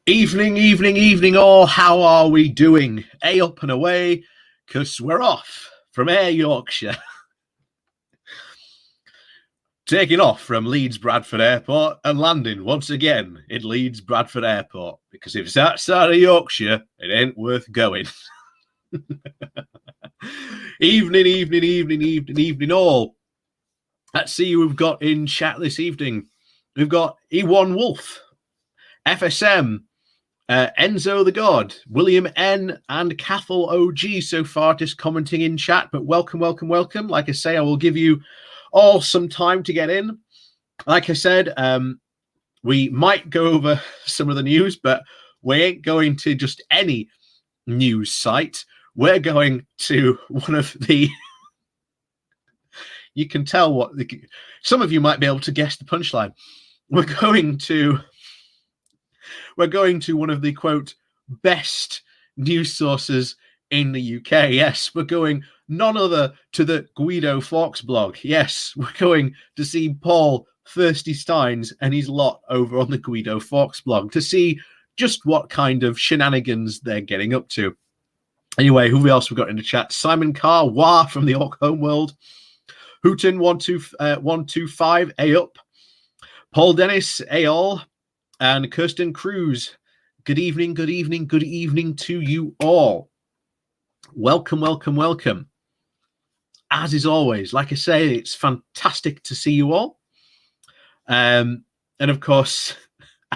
Evening, evening, evening all. How are we doing? A up and away, because we're off from Air Yorkshire. Taking off from Leeds Bradford Airport and landing once again in Leeds Bradford Airport. Because if it's outside of Yorkshire, it ain't worth going. Evening, evening, evening, evening, evening all. Let's see who we've got in chat this evening. We've got E1 Wolf, FSM, Enzo the God, William N, and Cathal OG so far just commenting in chat, but welcome, welcome, welcome. Like I say, I will give you all some time to get in. Like I said, we might go over some of the news, but we ain't going to just any news site. We're going to one of the... You can tell what... Some of you might be able to guess the punchline. We're going to one of the, quote, best news sources in the UK. Yes, we're going none other to the Guido Fawkes blog. Yes, we're going to see Paul Thirsty Steins and his lot over on the Guido Fawkes blog to see just what kind of shenanigans they're getting up to. Anyway, who else we got in the chat? Simon Carr, Wah from the Orc Homeworld, Hooten 125, A up, Paul Dennis, A all, and Kirsten Cruz. Good evening, good evening, good evening to you all. Welcome, welcome, welcome. As is always, like I say, it's fantastic to see you all. And of course,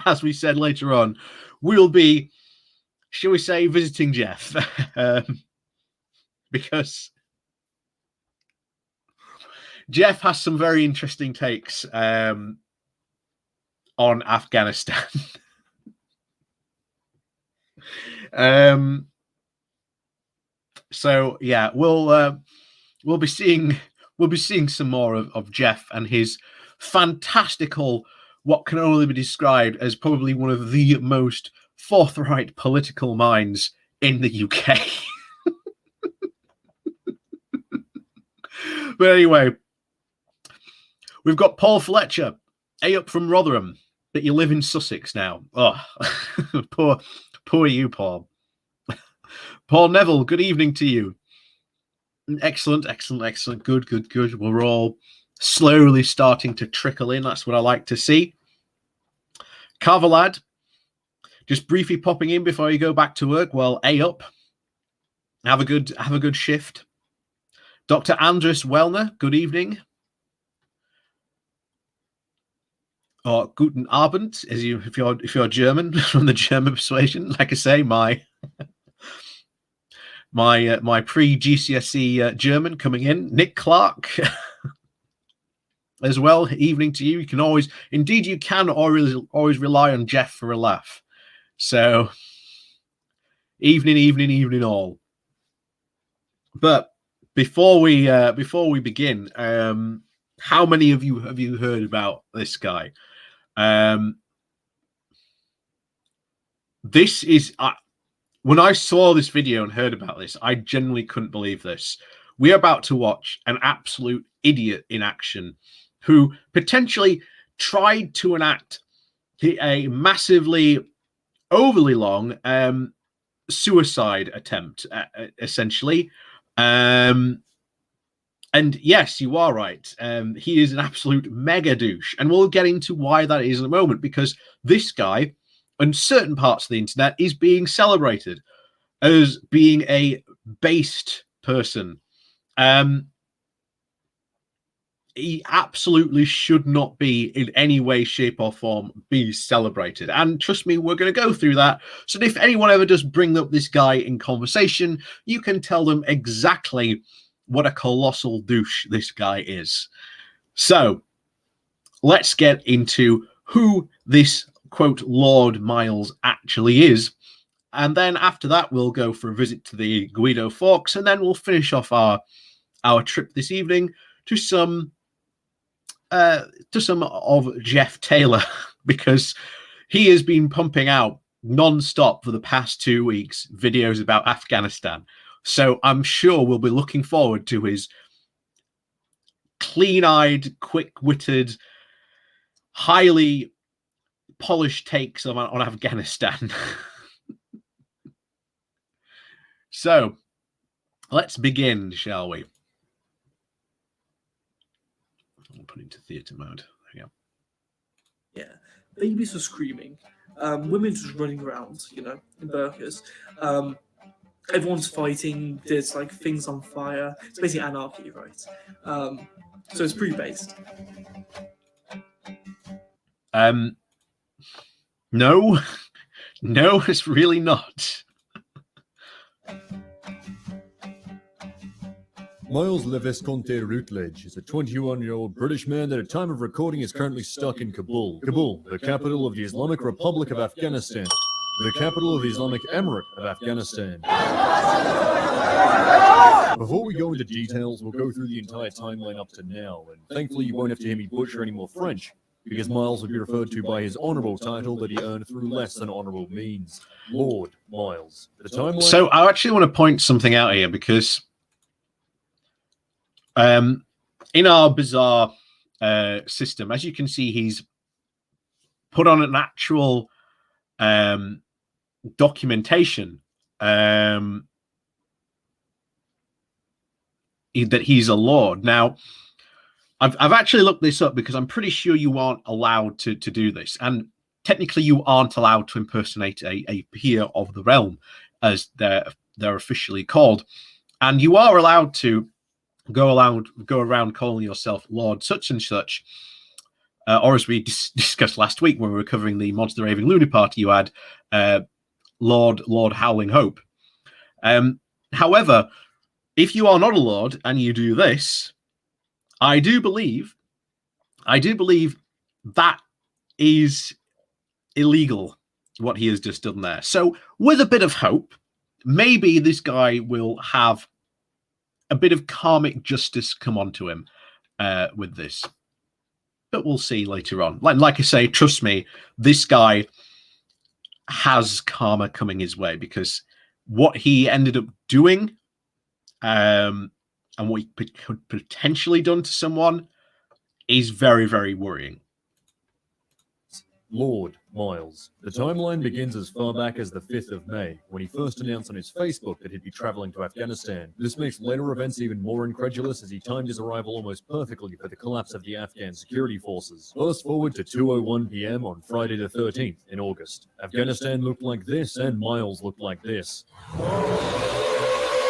as we said later on, we'll be, shall we say, visiting Jeff. Because Jeff has some very interesting takes on Afghanistan. So yeah, we'll be seeing some more of Jeff and his fantastical, what can only be described as probably one of the most forthright political minds in the UK. But anyway, we've got Paul Fletcher, A up from Rotherham, but you live in Sussex now. Oh, poor you, Paul. Paul Neville, good evening to you. Excellent, excellent, excellent. Good, good, good. We're all slowly starting to trickle in. That's what I like to see. Carvalad, just briefly popping in before you go back to work. Well, A up. Have a good shift. Dr. Andres Wellner, good evening. Or Guten Abend, if you're German, from the German persuasion. Like I say, my pre-GCSE German coming in. Nick Clark as well. Evening to you. You can always always rely on Jeff for a laugh. So evening all. But before we begin, how many of you have you heard about this guy? This is when I saw this video and heard about this, I genuinely couldn't believe this. We're about to watch an absolute idiot in action who potentially tried to enact a massively overly long suicide attempt, essentially. And yes, you are right. He is an absolute mega douche. And we'll get into why that is in a moment, because this guy, on certain parts of the internet, is being celebrated as being a based person. He absolutely should not be in any way, shape, or form be celebrated. And trust me, we're going to go through that. So if anyone ever does bring up this guy in conversation, you can tell them exactly what a colossal douche this guy is. So let's get into who this, quote, Lord Miles actually is. And then after that, we'll go for a visit to the Guido Fawkes, and then we'll finish off our trip this evening to some of Jeff Taylor, because he has been pumping out non-stop for the past 2 weeks videos about Afghanistan. So I'm sure we'll be looking forward to his clean-eyed, quick-witted, highly polished takes on Afghanistan. So let's begin, shall we? I'll put it into theatre mode. There we go. Yeah, babies were screaming. Women just running around, in burqas. Everyone's fighting. There's like things on fire. It's basically anarchy, right? So it's pretty based. No, it's really not. Miles Le-Vesconte Routledge is a 21-year-old British man that at time of recording is currently stuck in Kabul. Kabul, the capital of the Islamic Republic of Afghanistan. The capital of the Islamic Emirate of Afghanistan. Before we go into details, we'll go through the entire timeline up to now, and thankfully you won't have to hear me butcher any more French, because Miles will be referred to by his honourable title that he earned through less than honourable means. Lord Miles. The timeline... So I actually want to point something out here, because in our bizarre system, as you can see, he's put on an actual documentation that he's a lord. Now, I've actually looked this up because I'm pretty sure you aren't allowed to do this, and technically you aren't allowed to impersonate a peer of the realm, as they're officially called, and you are allowed to go around calling yourself Lord such and such, or as we discussed last week when we were covering the Monster Raving Loony Party, you had Lord Howling Hope. However, if you are not a lord and you do this, I do believe that is illegal, what he has just done there. So with a bit of hope, maybe this guy will have a bit of karmic justice come onto him with this. But we'll see later on. Like I say, trust me, this guy has karma coming his way, because what he ended up doing and what he could potentially done to someone is very, very worrying. Lord Miles. The timeline begins as far back as the 5th of May, when he first announced on his Facebook that he'd be traveling to Afghanistan. This makes later events even more incredulous, as he timed his arrival almost perfectly for the collapse of the Afghan security forces. Fast forward to 2:01 p.m. on Friday the 13th in August. Afghanistan looked like this, and Miles looked like this.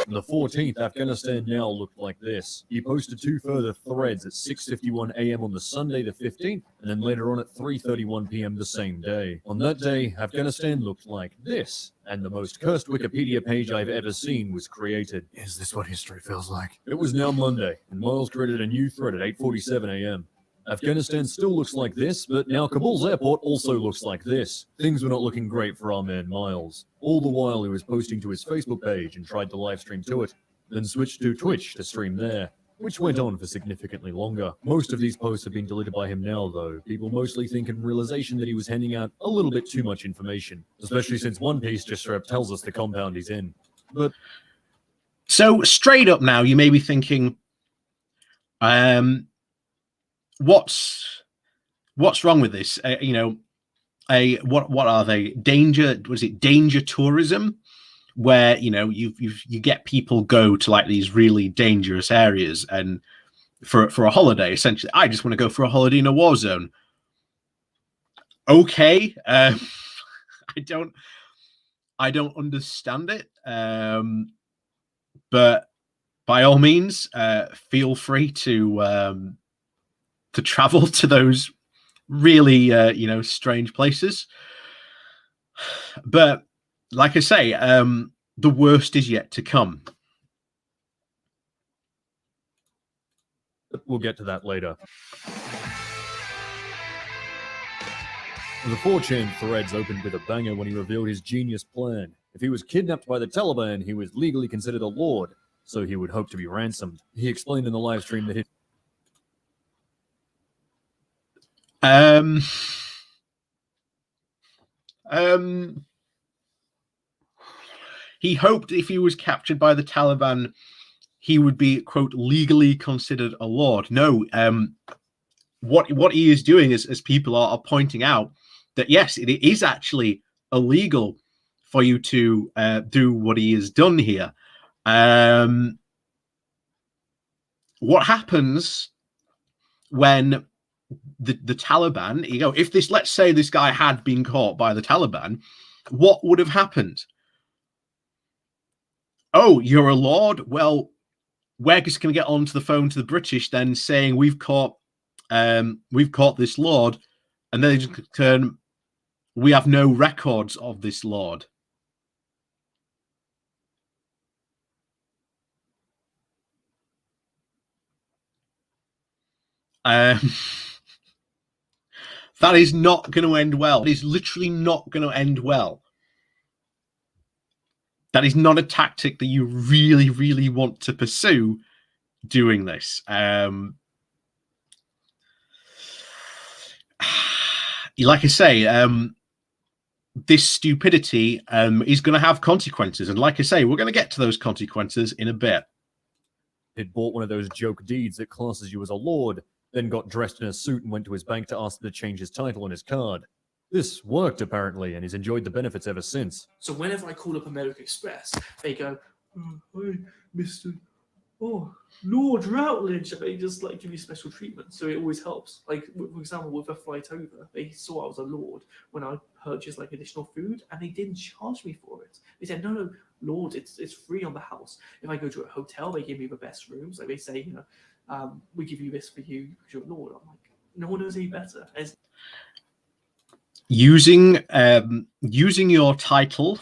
On the 14th, Afghanistan now looked like this. He posted 2 further threads at 6:51 a.m. on the Sunday the 15th, and then later on at 3:31 p.m. the same day. On that day, Afghanistan looked like this, and the most cursed Wikipedia page I've ever seen was created. Is this what history feels like? It was now Monday, and Miles created a new thread at 8:47 a.m. Afghanistan still looks like this, but now Kabul's airport also looks like this. Things were not looking great for our man Miles. All the while he was posting to his Facebook page and tried to live stream to it, then switched to Twitch to stream there, which went on for significantly longer. Most of these posts have been deleted by him now, though. People mostly think in realization that he was handing out a little bit too much information, especially since one piece just straight up tells us the compound he's in. But so straight up now, you may be thinking, what's wrong with this? What are they? Danger tourism, where you get people go to like these really dangerous areas and for a holiday. Essentially, I just want to go for a holiday in a war zone. Okay, I don't understand it, but by all means, feel free to travel to those really strange places. But like I say, the worst is yet to come. we'll get to that later. The 4chan threads opened with a banger when he revealed his genius plan. If he was kidnapped by the Taliban, he was legally considered a lord, so he would hope to be ransomed. He explained in the live stream that he hoped if he was captured by the Taliban, he would be, quote, legally considered a lord. No, what he is doing is, as people are pointing out, that yes, it is actually illegal for you to do what he has done here. What happens when the Taliban, if this, let's say this guy had been caught by the Taliban, what would have happened? Oh, you're a lord? Well, we're just going to get onto the phone to the British then saying we've caught this lord, and then they just turn, we have no records of this lord. That is not going to end well. It is literally not going to end well. That is not a tactic that you really, really want to pursue doing this. Like I say, this stupidity is going to have consequences. And like I say, we're going to get to those consequences in a bit. He'd bought one of those joke deeds that classes you as a lord, then got dressed in a suit and went to his bank to ask them to change his title on his card. This worked, apparently, and he's enjoyed the benefits ever since. So whenever I call up American Express, they go, "Oh, hi, Mr. Lord Routledge," and they just like give you special treatment. So it always helps. Like, for example, with a flight over, they saw I was a lord when I purchased like additional food, and they didn't charge me for it. They said, "No, Lord, it's free on the house." If I go to a hotel, they give me the best rooms. Like they say, we give you this for you because you're a lord. I'm like, no one knows any better. Using your title,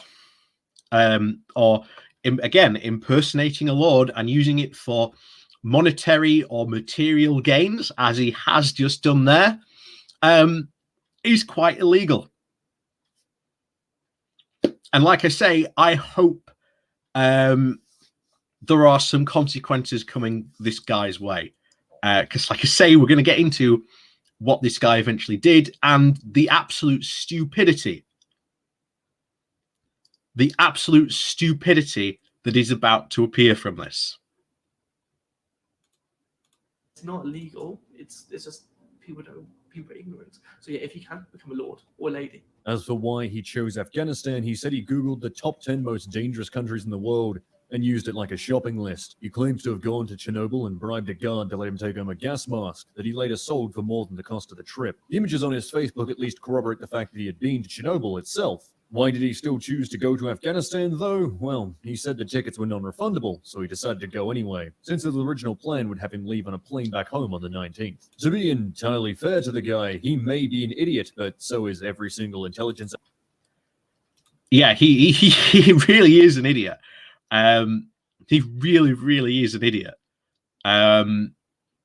or again impersonating a lord and using it for monetary or material gains, as he has just done there, is quite illegal. And like I say, I hope there are some consequences coming this guy's way, because like I say, we're going to get into what this guy eventually did and the absolute stupidity that is about to appear from this. It's not illegal. It's just people are ignorant. So yeah, if you can become a lord or a lady. As for why he chose Afghanistan, he said he Googled the top 10 most dangerous countries in the world and used it like a shopping list. He claims to have gone to Chernobyl and bribed a guard to let him take home a gas mask that he later sold for more than the cost of the trip. The images on his Facebook at least corroborate the fact that he had been to Chernobyl itself. Why did he still choose to go to Afghanistan, though? Well, he said the tickets were non-refundable, so he decided to go anyway, since his original plan would have him leave on a plane back home on the 19th. To be entirely fair to the guy, he may be an idiot, but so is every single intelligence. Yeah, he really is an idiot. He really, really is an idiot. But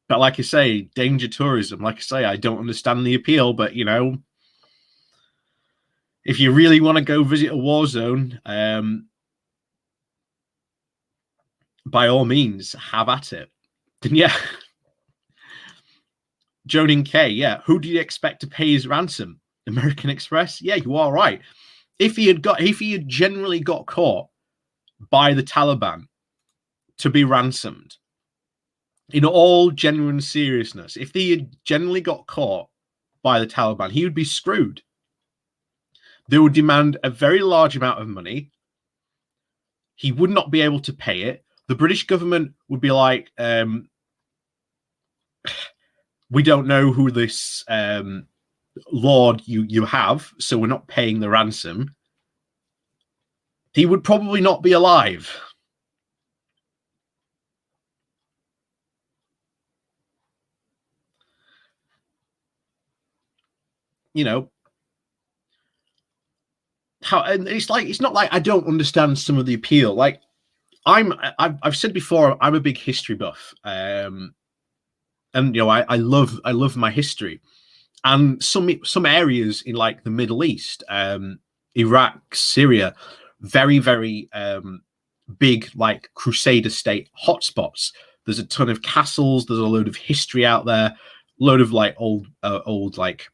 like I say, danger tourism. Like I say, I don't understand the appeal, but if you really want to go visit a war zone, by all means, have at it. Then yeah, Jonin K. Yeah, who do you expect to pay his ransom? American Express. Yeah, you are right. If he had generally got caught by the Taliban to be ransomed, in all genuine seriousness, if he had generally got caught by the Taliban, he would be screwed. They would demand a very large amount of money. He would not be able to pay it. The British government would be like, we don't know who this lord you have, so we're not paying the ransom. He would probably not be alive. And it's not like I don't understand some of the appeal. Like I've said before, I'm a big history buff, and I love my history, and some areas in like the Middle East, Iraq, Syria, very, very big like Crusader state hotspots. There's a ton of castles. There's a load of history out there. A load of like old like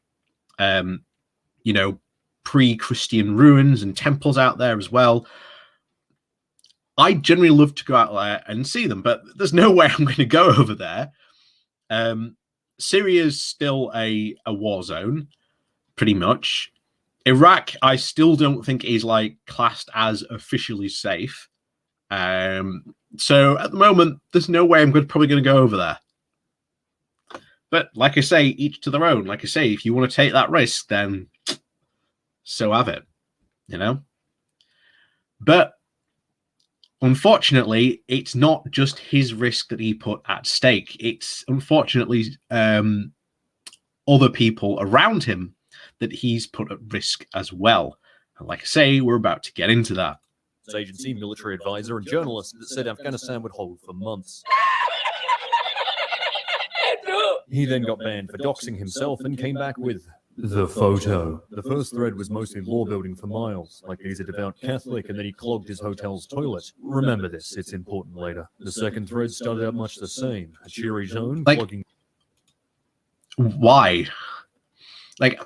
pre-Christian ruins and temples out there as well. I generally love to go out there and see them, but there's no way I'm going to go over there. Syria is still a war zone, pretty much. Iraq, I still don't think is like classed as officially safe. So at the moment, there's no way I'm probably going to go over there. But like I say, each to their own. Like I say, if you want to take that risk, then so have it, you know? But unfortunately, it's not just his risk that he put at stake. It's unfortunately other people around him that he's put at risk as well. And like I say, we're about to get into that. Agency, military advisor, and journalist that said Afghanistan would hold for months. He then got banned for doxing himself and came back with the photo. The first thread was mostly law building for Miles, like he's a devout Catholic and then he clogged his hotel's toilet. Remember this, it's important later. The second thread started out much the same. A cheery tone, like, plugging... Why? Like,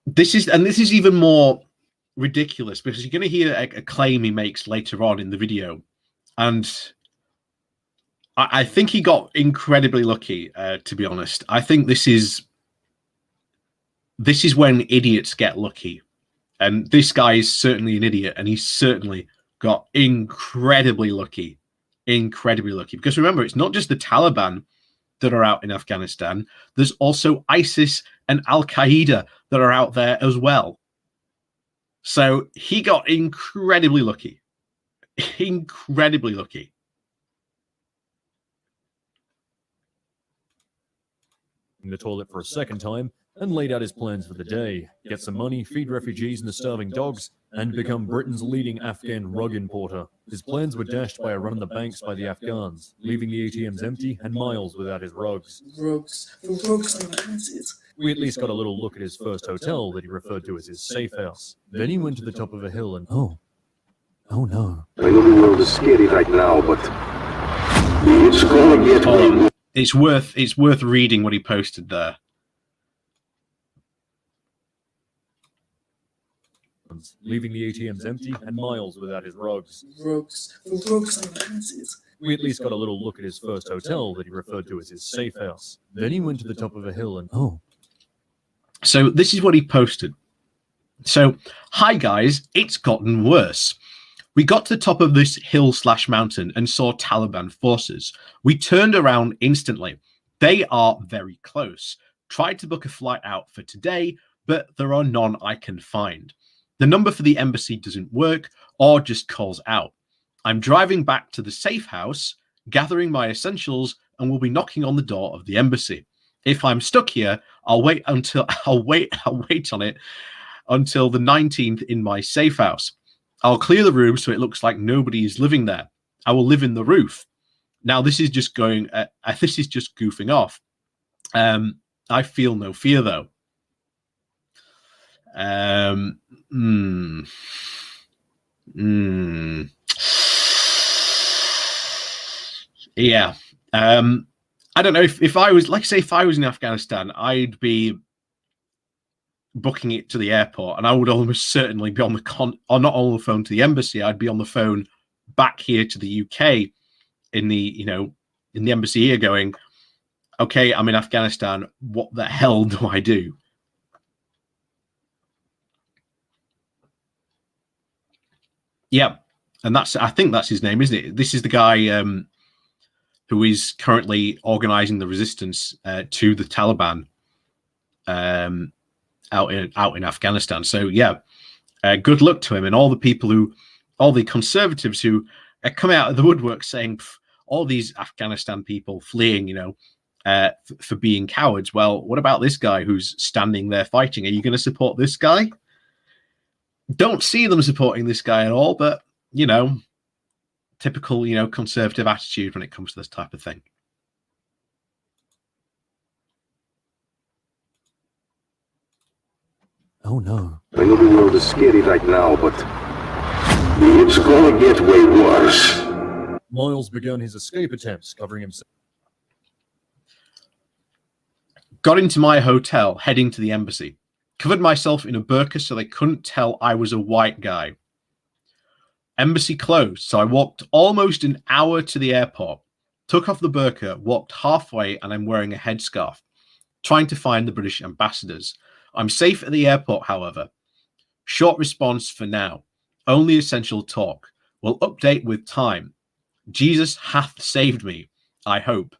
this is even more ridiculous because you're going to hear a claim he makes later on in the video, and I think he got incredibly lucky. To be honest, I think this is when idiots get lucky, and this guy is certainly an idiot, and he certainly got incredibly lucky, because remember, it's not just the Taliban that are out in Afghanistan. There's also ISIS and Al Qaeda that are out there as well. So he got incredibly lucky. Incredibly lucky. In the toilet for a second time and laid out his plans for the day. Get some money, feed refugees and the starving dogs, and become Britain's leading Afghan rug importer. His plans were dashed by a run on the banks by the Afghans, leaving the ATMs empty and Miles without his rugs. Rugs. The rugs are massive. We at least got a little look at his first hotel that he referred to as his safe house. Then he went to the top of a hill and... Oh no. I know the world is scary right now, but it's gonna get way. It's worth reading what he posted there. Leaving the ATMs empty and Miles without his rugs. Rugs. The rugs are massive. We at least got a little look at his first hotel that he referred to as his safe house. Then he went to the top of a hill and... So this is what he posted. So, hi guys, it's gotten worse. We got to the top of this hill/mountain and saw Taliban forces. We turned around instantly. They are very close. Tried to book a flight out for today, but there are none I can find. The number for the embassy doesn't work or just calls out. I'm driving back to the safe house, gathering my essentials, and will be knocking on the door of the embassy. If I'm stuck here, I'll wait on it until the 19th in my safe house. I'll clear the room so it looks like nobody is living there. I will live in the roof. Now this is just this is just goofing off. I feel no fear though. Yeah. I don't know if I was, like, say, if I was in Afghanistan, I'd be booking it to the airport, and I would almost certainly be on or not on the phone to the embassy. I'd be on the phone back here to the UK in the embassy here, going, okay, I'm in Afghanistan. What the hell do I do? Yeah, and I think that's his name, isn't it? This is the guy who is currently organizing the resistance to the Taliban out in Afghanistan. So yeah, good luck to him and all the conservatives who are coming out of the woodwork saying all these Afghanistan people fleeing, for being cowards. Well, what about this guy who's standing there fighting? Are you going to support this guy? Don't see them supporting this guy at all, but typical, conservative attitude when it comes to this type of thing. Oh no. I know the world is scary right now, but it's gonna get way worse. Miles began his escape attempts, covering himself. Got into my hotel, heading to the embassy. Covered myself in a burqa so they couldn't tell I was a white guy. Embassy closed, so I walked almost an hour to the airport. Took off the burqa, walked halfway, and I'm wearing a headscarf. Trying to find the British ambassadors. I'm safe at the airport, however. Short response for now. Only essential talk. Will update with time. Jesus hath saved me, I hope.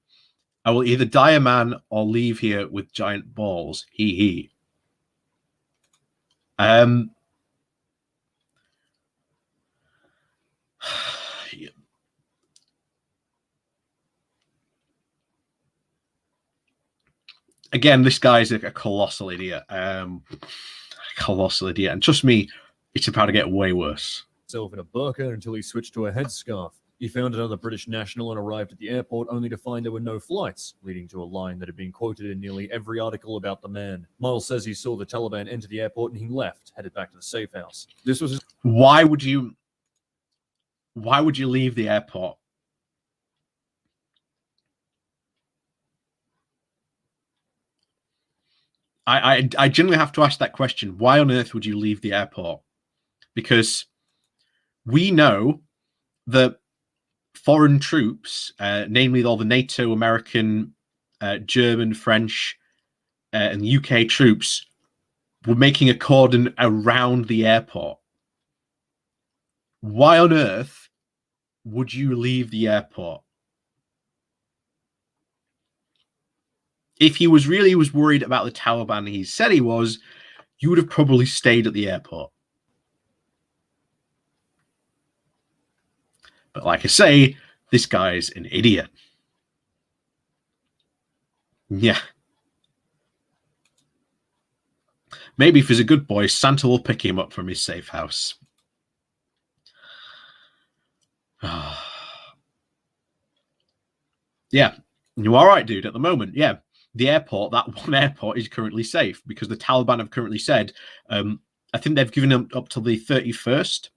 I will either die a man or leave here with giant balls. Hee hee. Again, this guy's a colossal idiot. Colossal idiot. And trust me, it's about to get way worse. Himself in a burqa until he switched to a headscarf. He found another British national and arrived at the airport only to find there were no flights, leading to a line that had been quoted in nearly every article about the man. Miles says he saw the Taliban enter the airport and he left, headed back to the safe house. This was his... Why would you leave the airport? I generally have to ask that question. Why on earth would you leave the airport? Because we know that foreign troops, namely all the NATO, American, German, French, and UK troops, were making a cordon around the airport. Why on earth would you leave the airport? If he was worried about the Taliban, he said he was, you would have probably stayed at the airport. But like I say, this guy's an idiot. Yeah. Maybe if he's a good boy, Santa will pick him up from his safe house. Yeah. You're all right, dude, at the moment. Yeah. The airport, that one airport, is currently safe because the Taliban have currently said, I think they've given them up till the 31st.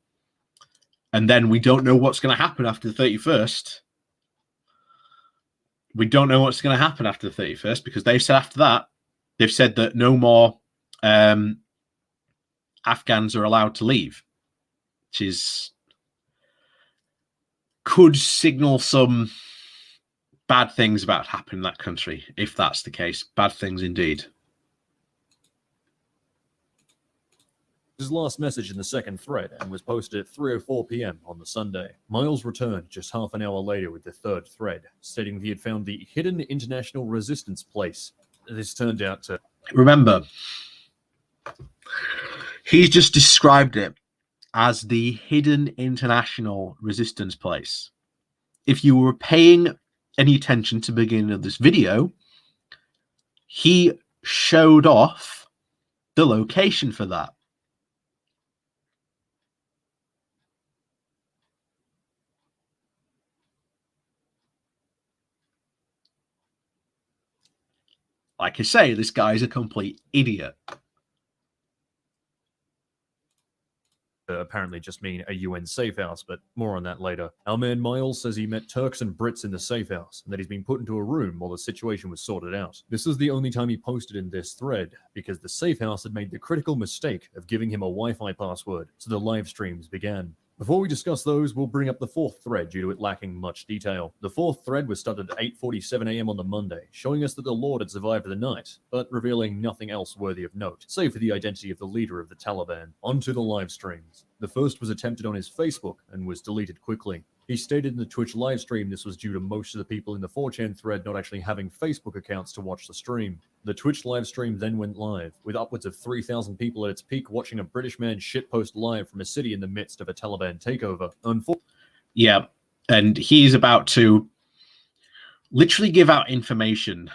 And then we don't know what's going to happen after the 31st. We don't know what's going to happen after the 31st because they've said after that, they've said that no more Afghans are allowed to leave, which could signal some bad things about to happen in that country, if that's the case. Bad things indeed. His last message in the second thread and was posted at 3:04 p.m. on the Sunday. Miles returned just half an hour later with the third thread, stating that he had found the hidden international resistance place. This turned out to... Remember, he's just described it as the hidden international resistance place. If you were paying any attention to the beginning of this video, he showed off the location for that. Like I say, this guy's a complete idiot. Apparently just mean a UN safe house, but more on that later. Our man Miles says he met Turks and Brits in the safe house, and that he's been put into a room while the situation was sorted out. This was the only time he posted in this thread, because the safe house had made the critical mistake of giving him a Wi-Fi password, so the live streams began. Before we discuss those, we'll bring up the fourth thread due to it lacking much detail. The fourth thread was started at 8:47 a.m. on the Monday, showing us that the Lord had survived the night, but revealing nothing else worthy of note, save for the identity of the leader of the Taliban. Onto the live streams. The first was attempted on his Facebook and was deleted quickly. He stated in the Twitch livestream this was due to most of the people in the 4chan thread not actually having Facebook accounts to watch the stream. The Twitch livestream then went live, with upwards of 3,000 people at its peak watching a British man shitpost live from a city in the midst of a Taliban takeover. Yeah, and he's about to literally give out information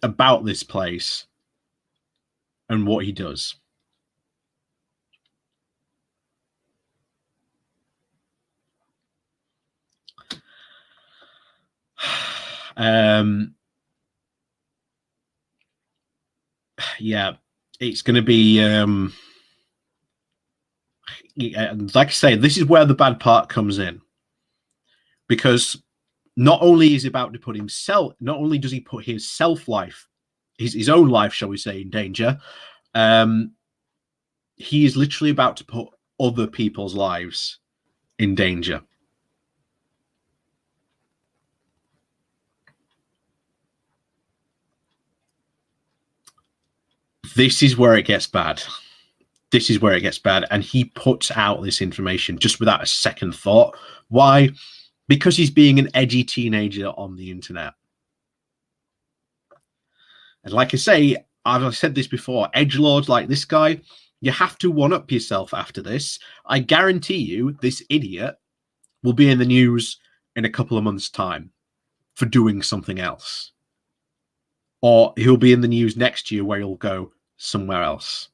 about this place and what he does. Yeah, it's going to be like I say, this is where the bad part comes in, because not only is he about to put himself, not only does he put his life, his own life, shall we say, in danger, he is literally about to put other people's lives in danger. This is where it gets bad. This is where it gets bad. And he puts out this information just without a second thought. Why? Because he's being an edgy teenager on the internet. And like I say, I've said this before, edgelords like this guy, you have to one-up yourself after this. I guarantee you this idiot will be in the news in a couple of months' time for doing something else. Or he'll be in the news next year where he'll go somewhere else.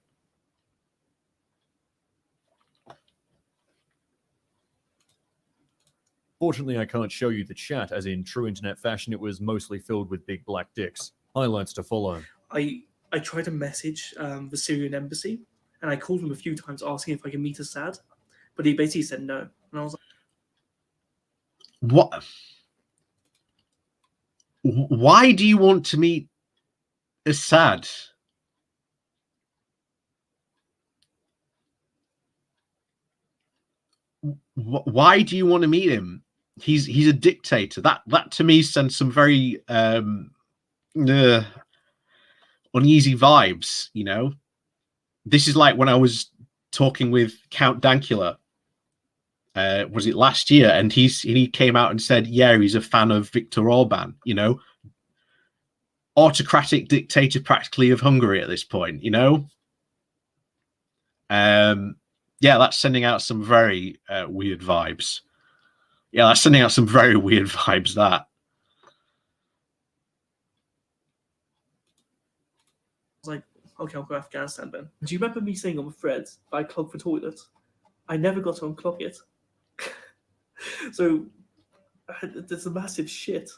Fortunately, I can't show you the chat, as in true internet fashion, it was mostly filled with big black dicks. Highlights to follow. I tried to message the Syrian embassy, and I called him a few times asking if I could meet Assad, but he basically said no. And I was like, what? Why do you want to meet Assad? Why do you want to meet him? He's a dictator. That to me sends some very uneasy vibes. You know, this is like when I was talking with Count Dankula. Was it last year? And he came out and said, yeah, he's a fan of Viktor Orban. You know, autocratic dictator practically of Hungary at this point. You know, yeah, that's sending out some very weird vibes. Yeah, that's sending out some very weird vibes, that. I was like, okay, I'll go Afghanistan then. Do you remember me saying on the thread that I clogged the toilet? I never got to unclog it. So there's a massive shit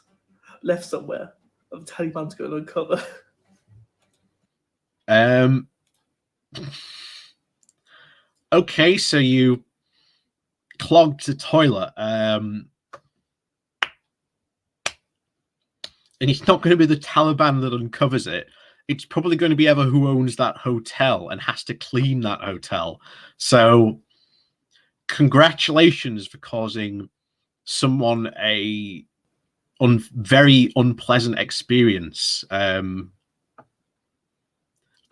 left somewhere of the Taliban to go and uncover. Okay, so you clogged the toilet. And it's not going to be the Taliban that uncovers it. It's probably going to be whoever who owns that hotel and has to clean that hotel. So congratulations for causing someone a very unpleasant experience. I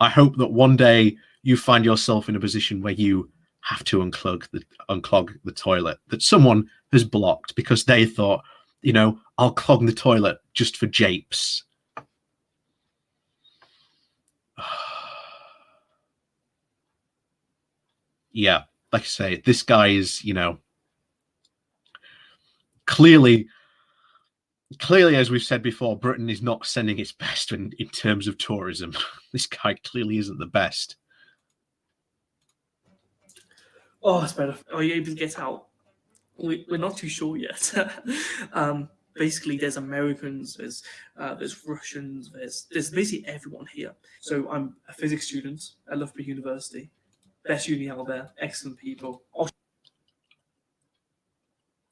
hope that one day you find yourself in a position where you have to unclog the toilet that someone has blocked because they thought, you know, I'll clog the toilet just for japes. Yeah, like I say, this guy is, you know, clearly, as we've said before, Britain is not sending its best in terms of tourism. This guy clearly isn't the best. Oh, it's better. Are you able to get out? We're not too sure yet. Basically, there's Americans, there's Russians, there's basically everyone here. So I'm a physics student at Loughborough University. Best uni out there, excellent people.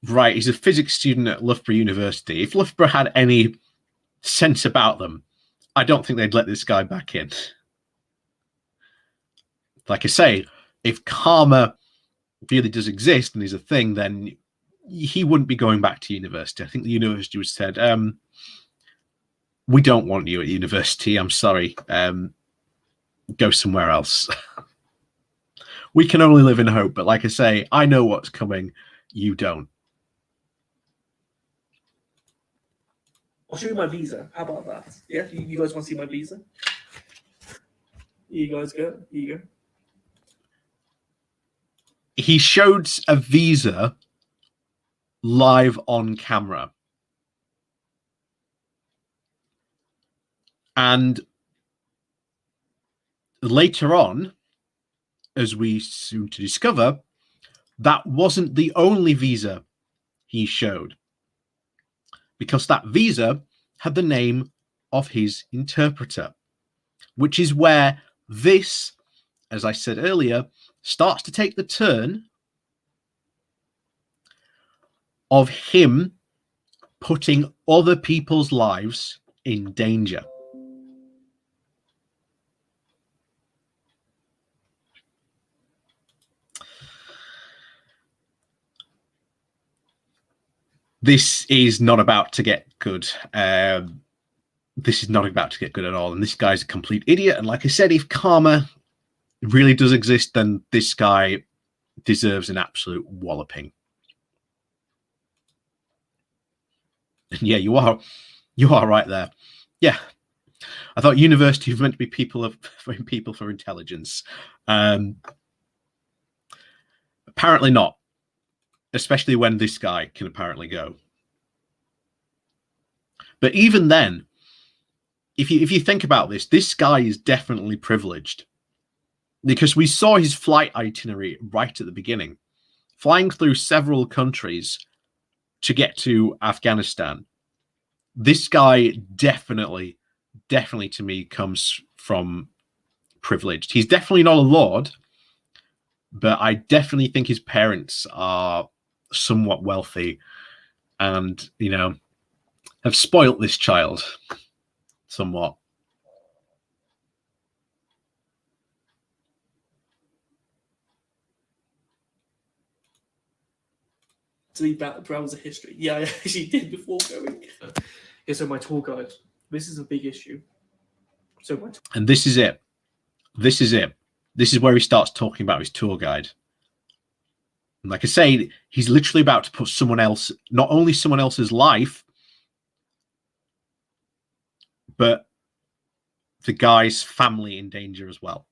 Right, he's a physics student at Loughborough University. If Loughborough had any sense about them, I don't think they'd let this guy back in. Like I say, if karma really does exist and is a thing, then he wouldn't be going back to university. I think the university would said, we don't want you at university. I'm sorry. Go somewhere else. We can only live in hope. But like I say, I know what's coming. You don't. I'll show you my visa. How about that? Yeah, you guys want to see my visa? Here you guys go. Here you go. He showed a visa live on camera. And later on, as we soon to discover, that wasn't the only visa he showed, because that visa had the name of his interpreter, which is where this, as I said earlier, starts to take the turn of him putting other people's lives in danger. This is not about to get good. this is not about to get good at all. And this guy's a complete idiot. And like I said, if karma really does exist, then this guy deserves an absolute walloping. And yeah, you are right there. Yeah, I thought university was meant to be people for intelligence. Apparently not, especially when this guy can apparently go. But even then, if you think about this, this guy is definitely privileged, because we saw his flight itinerary right at the beginning, flying through several countries to get to Afghanistan. This guy definitely to me comes from privileged. He's definitely not a lord, but I definitely think his parents are somewhat wealthy and, you know, have spoilt this child somewhat. To be browse the history. Yeah, I actually did before going. Yeah, so my tour guide. This is a big issue. So and this is it. This is it. This is where he starts talking about his tour guide. And like I say, he's literally about to put someone else, not only someone else's life, but the guy's family in danger as well.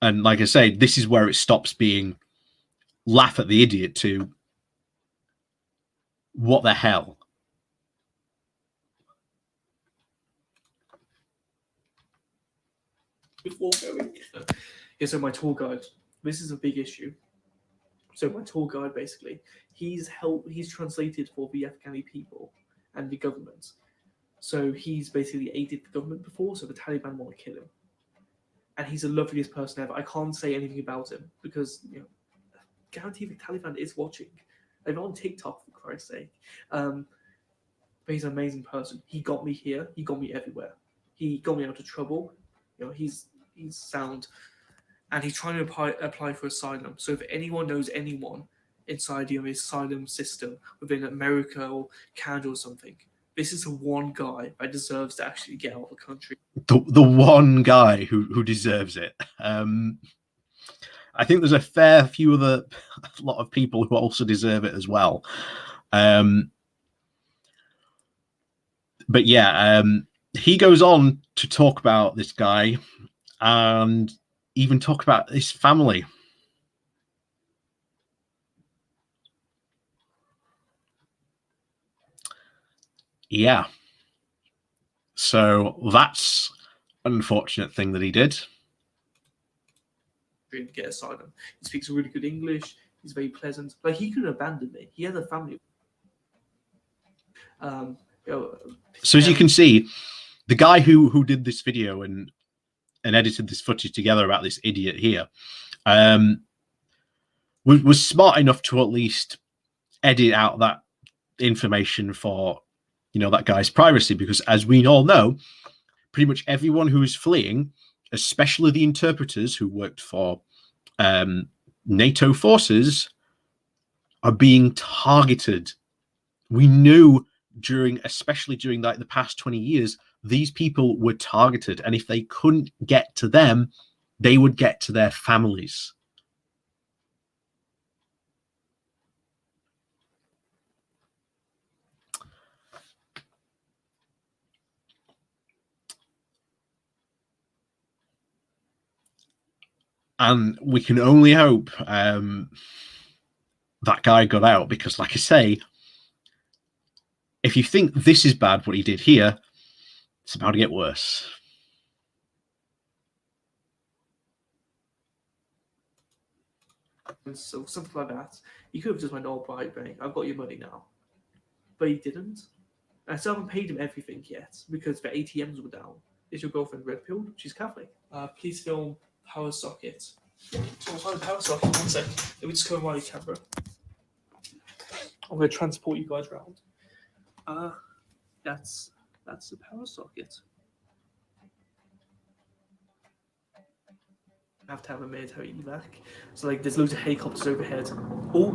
And like I say, this is where it stops being laugh at the idiot to what the hell. Before going. Yeah, so my tour guide. This is a big issue. So my tour guide, basically, he's translated for the Afghani people and the government. So he's basically aided the government before, so the Taliban want to kill him. And he's the loveliest person ever. I can't say anything about him because, you know, guarantee the Taliban is watching. They're on TikTok, for Christ's sake. But he's an amazing person. He got me here. He got me everywhere. He got me out of trouble. You know, he's sound. And he's trying to apply for asylum. So if anyone knows anyone inside the asylum system within America or Canada or something, this is the one guy that deserves to actually get out of the country. The one guy who deserves it. I think there's a fair few a lot of people who also deserve it as well. But yeah, he goes on to talk about this guy and even talk about his family. Yeah. So that's an unfortunate thing that he did. To get asylum. He speaks really good English. He's very pleasant. Like, he could have abandoned me. He has a family. So as you can see, the guy who did this video and edited this footage together about this idiot here was smart enough to at least edit out that information for, you know, that guy's privacy, because as we all know, pretty much everyone who is fleeing, especially the interpreters who worked for NATO forces, are being targeted. We knew especially during like the past 20 years, these people were targeted, and if they couldn't get to them, they would get to their families. And we can only hope that guy got out, because like I say, if you think this is bad, what he did here, it's about to get worse. So something like that. He could have just went, "Oh, right, I've got your money now," but he didn't. I still haven't paid him everything yet because the ATMs were down. Is your girlfriend red pilled? She's Catholic. Please film power socket. So I'll find power socket. 1 sec. Let me just go my camera. I'm going to transport you guys around. That's the power socket. I have to have a military evac. So like, there's loads of helicopters overhead. Oh.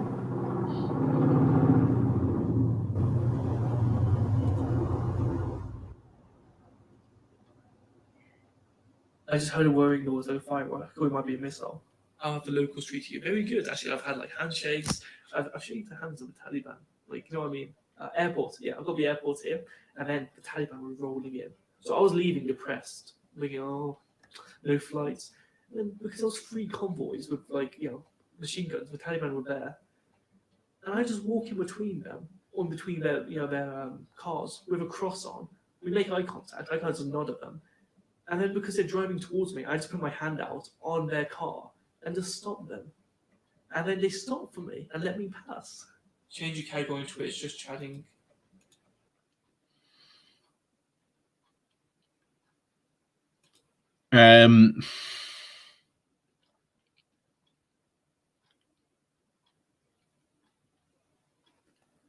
I just heard a whirring noise like a firework, or it might be a missile. How have the locals treated you? Very good, actually. I've had like handshakes. I've shaken the hands of the Taliban. Like, you know what I mean? Airport, yeah. I've got the airport here, and then the Taliban were rolling in. So I was leaving depressed, thinking, oh, no flights. And then because there was 3 convoys with like, you know, machine guns, the Taliban were there, and I just walk in between them, or in between their, you know, their cars with a cross on. We make eye contact. I kind of just nod at them, and then because they're driving towards me, I just put my hand out on their car and just stop them, and then they stop for me and let me pass. Change your category on Twitch, just chatting.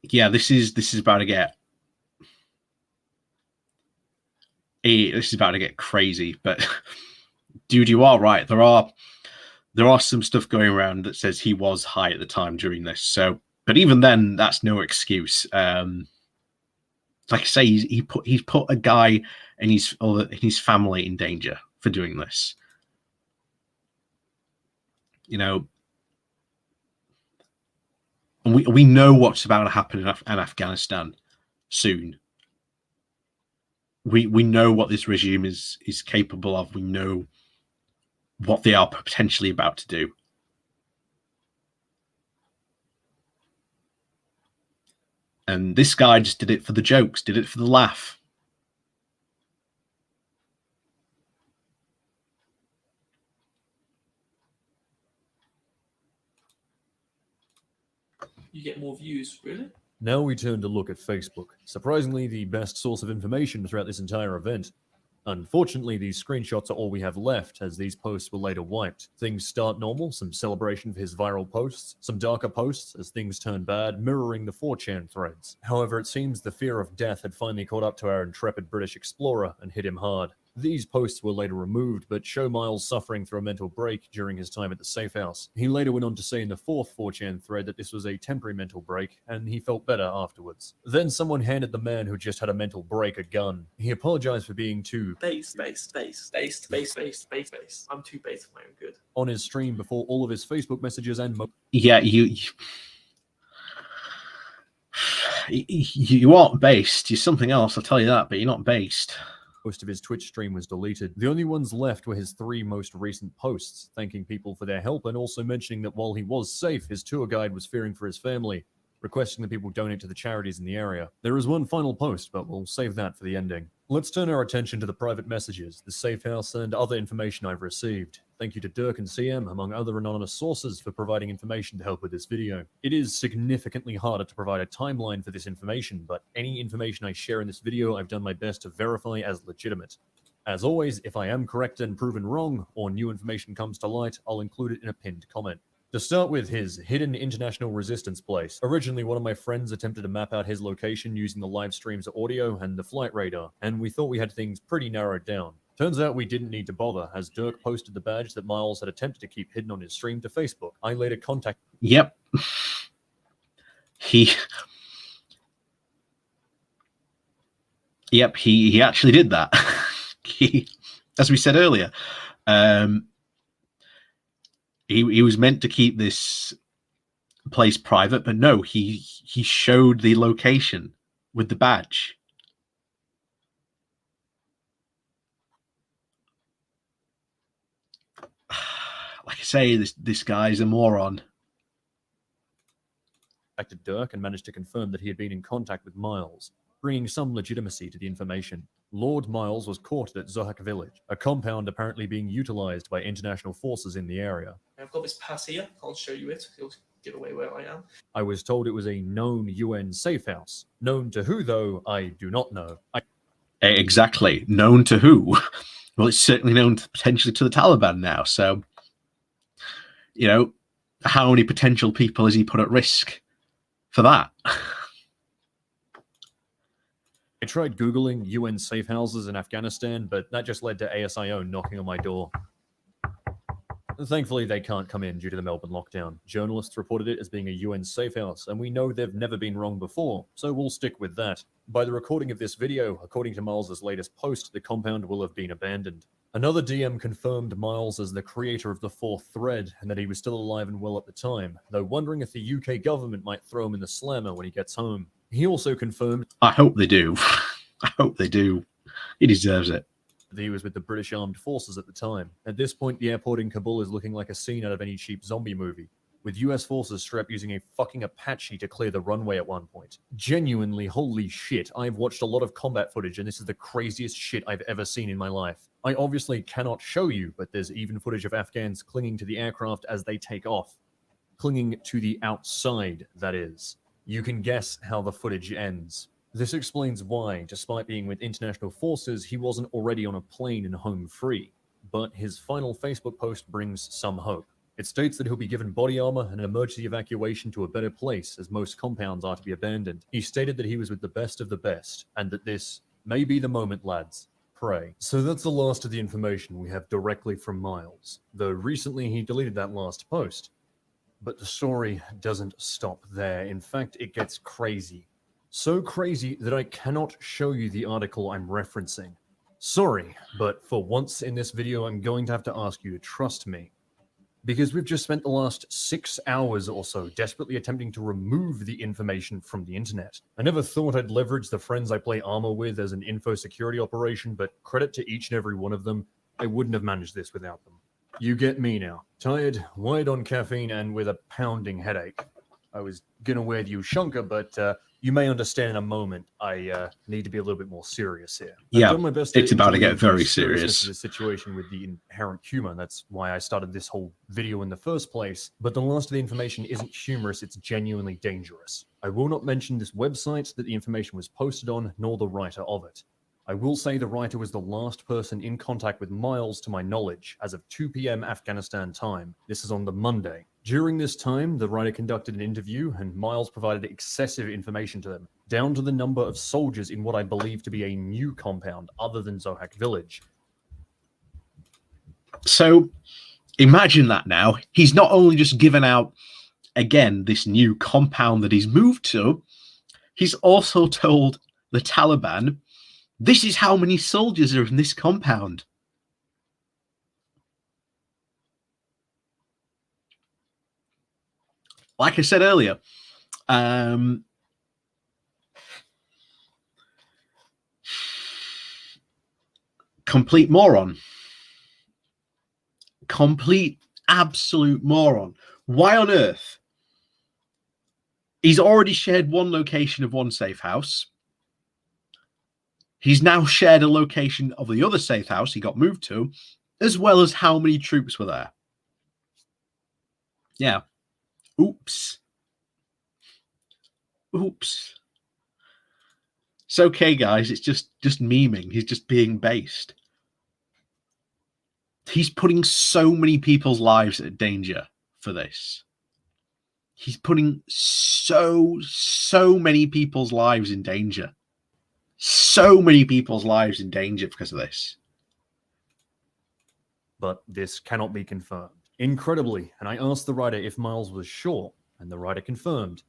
Yeah, this is about to get crazy. But dude, you are right. There are some stuff going around that says he was high at the time during this. So, but even then, that's no excuse. Like I say, he's put a guy and his family in danger for doing this. You know, and we know what's about to happen in Afghanistan soon. We know what this regime is capable of. We know what they are potentially about to do. And this guy just did it for the jokes, did it for the laugh. You get more views, really? Now we turn to look at Facebook, surprisingly the best source of information throughout this entire event. Unfortunately, these screenshots are all we have left, as these posts were later wiped. Things start normal, some celebration for his viral posts, some darker posts as things turn bad, mirroring the 4chan threads. However, it seems the fear of death had finally caught up to our intrepid British explorer and hit him hard. These posts were later removed, but show Miles suffering through a mental break during his time at the safe house. He later went on to say in the 4th 4chan thread that this was a temporary mental break, and he felt better afterwards. Then someone handed the man who just had a mental break a gun. He apologized for being too Based. I'm too base for my own good. on his stream before all of his Facebook messages and Yeah, you aren't based. You're something else, I'll tell you that, but you're not based. most of his Twitch stream was deleted. The only ones left were his 3 most recent posts, thanking people for their help and also mentioning that while he was safe, his tour guide was fearing for his family, requesting that people donate to the charities in the area. There is one final post, but we'll save that for the ending. Let's turn our attention to the private messages, the safe house, and other information I've received. Thank you to Dirk and CM, among other anonymous sources, for providing information to help with this video. It is significantly harder to provide a timeline for this information, but any information I share in this video I've done my best to verify as legitimate. As always, if I am correct and proven wrong, or new information comes to light, I'll include it in a pinned comment. To start with, his hidden international resistance place. Originally, one of my friends attempted to map out his location using the live stream's audio and the flight radar, and we thought we had things pretty narrowed down. Turns out we didn't need to bother, as Dirk posted the badge that Miles had attempted to keep hidden on his stream to Facebook. I later contacted... Yep. He actually did that. As we said earlier, he was meant to keep this place private, but no, he showed the location with the badge. Like I say, this guy's a moron. Contacted Dirk and managed to confirm that he had been in contact with Miles, bringing some legitimacy to the information. Lord Miles was quartered at Zohak Village, a compound apparently being utilized by international forces in the area. I've got this pass here. I'll show you it. It'll give away where I am. I was told it was a known UN safe house. Known to who, though, I do not know. Exactly. Known to who? Well, it's certainly known potentially to the Taliban now. So, you know, how many potential people has he put at risk for that? I tried Googling UN safe houses in Afghanistan, but that just led to ASIO knocking on my door. Thankfully, they can't come in due to the Melbourne lockdown. Journalists reported it as being a UN safe house, and we know they've never been wrong before, so we'll stick with that. By the recording of this video, according to Miles' latest post, the compound will have been abandoned. Another DM confirmed Miles as the creator of the fourth thread and that he was still alive and well at the time, though wondering if the UK government might throw him in the slammer when he gets home. He also confirmed I hope they do. I hope they do. He deserves it. that he was with the British Armed Forces at the time. At this point, the airport in Kabul is looking like a scene out of any cheap zombie movie, with US forces strapped using a fucking Apache to clear the runway at one point. Genuinely, holy shit, I've watched a lot of combat footage and this is the craziest shit I've ever seen in my life. I obviously cannot show you, but there's even footage of Afghans clinging to the aircraft as they take off. Clinging to the outside, that is. You can guess how the footage ends. This explains why, despite being with international forces, he wasn't already on a plane and home free. But his final Facebook post brings some hope. It states that he'll be given body armor and an emergency evacuation to a better place, as most compounds are to be abandoned. He stated that he was with the best of the best, and that this may be the moment, lads. Pray. So that's the last of the information we have directly from Miles, though recently he deleted that last post. But the story doesn't stop there. In fact, it gets crazy. So crazy that I cannot show you the article I'm referencing. Sorry, but for once in this video, I'm going to have to ask you to trust me. Because we've just spent the last 6 hours or so desperately attempting to remove the information from the internet. I never thought I'd leverage the friends I play Arma with as an info security operation, but credit to each and every one of them, I wouldn't have managed this without them. You get me now. Tired, wired on caffeine, and with a pounding headache. I was gonna wear the Ushanka, but you may understand in a moment I need to be a little bit more serious here. Yeah, I've done my best it's about to include get very the seriousness serious. of the situation with the inherent humor. That's why I started this whole video in the first place. But the last of the information isn't humorous, it's genuinely dangerous. I will not mention this website that the information was posted on, nor the writer of it. I will say the writer was the last person in contact with Miles to my knowledge, as of 2 p.m. Afghanistan time. This is on the Monday. During this time, the writer conducted an interview, and Miles provided excessive information to them, down to the number of soldiers in what I believe to be a new compound other than Zohak Village. So imagine that now. He's not only just given out, again, this new compound that he's moved to, he's also told the Taliban, this is how many soldiers are in this compound. Like I said earlier, complete moron. Complete, absolute moron. Why on earth? He's already shared one location of one safe house. He's now shared a location of the other safe house he got moved to, as well as how many troops were there. Yeah. Oops. Oops. It's okay, guys. It's just memeing. He's just being based. He's putting so many people's lives at danger for this. He's putting so many people's lives in danger. So many people's lives in danger because of this. But this cannot be confirmed. Incredibly, and I asked the writer if Miles was sure, and the writer confirmed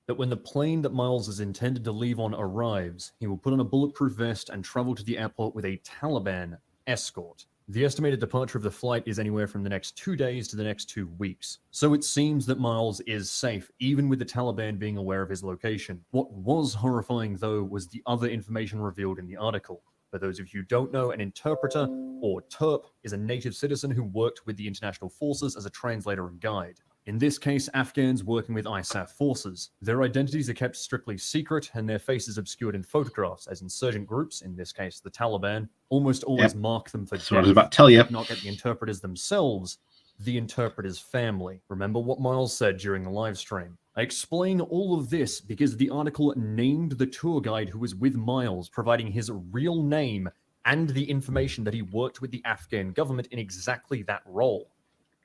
that when the plane that Miles is intended to leave on arrives, he will put on a bulletproof vest and travel to the airport with a Taliban escort. The estimated departure of the flight is anywhere from the next 2 days to the next 2 weeks. So it seems that Miles is safe, even with the Taliban being aware of his location. What was horrifying, though, was the other information revealed in the article. For those of you who don't know, an interpreter, or TERP, is a native citizen who worked with the international forces as a translator and guide. In this case, Afghans working with ISAF forces. Their identities are kept strictly secret, and their faces obscured in photographs, as insurgent groups, in this case the Taliban, almost always mark them for death. That's what I was about to tell you. If not get the interpreters themselves, the interpreter's family. Remember what Miles said during the live stream. I explain all of this because the article named the tour guide who was with Miles, providing his real name and the information that he worked with the Afghan government in exactly that role.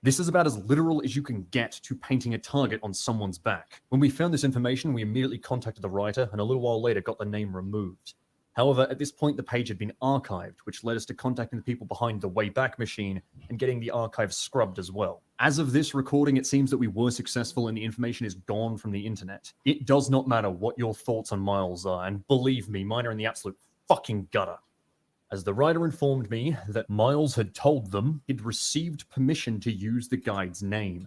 This is about as literal as you can get to painting a target on someone's back. When we found this information, we immediately contacted the writer and a little while later got the name removed. However, at this point, the page had been archived, which led us to contacting the people behind the Wayback Machine and getting the archive scrubbed as well. As of this recording, it seems that we were successful and the information is gone from the internet. It does not matter what your thoughts on Miles are, and believe me, mine are in the absolute fucking gutter. as the writer informed me that Miles had told them he'd received permission to use the guide's name.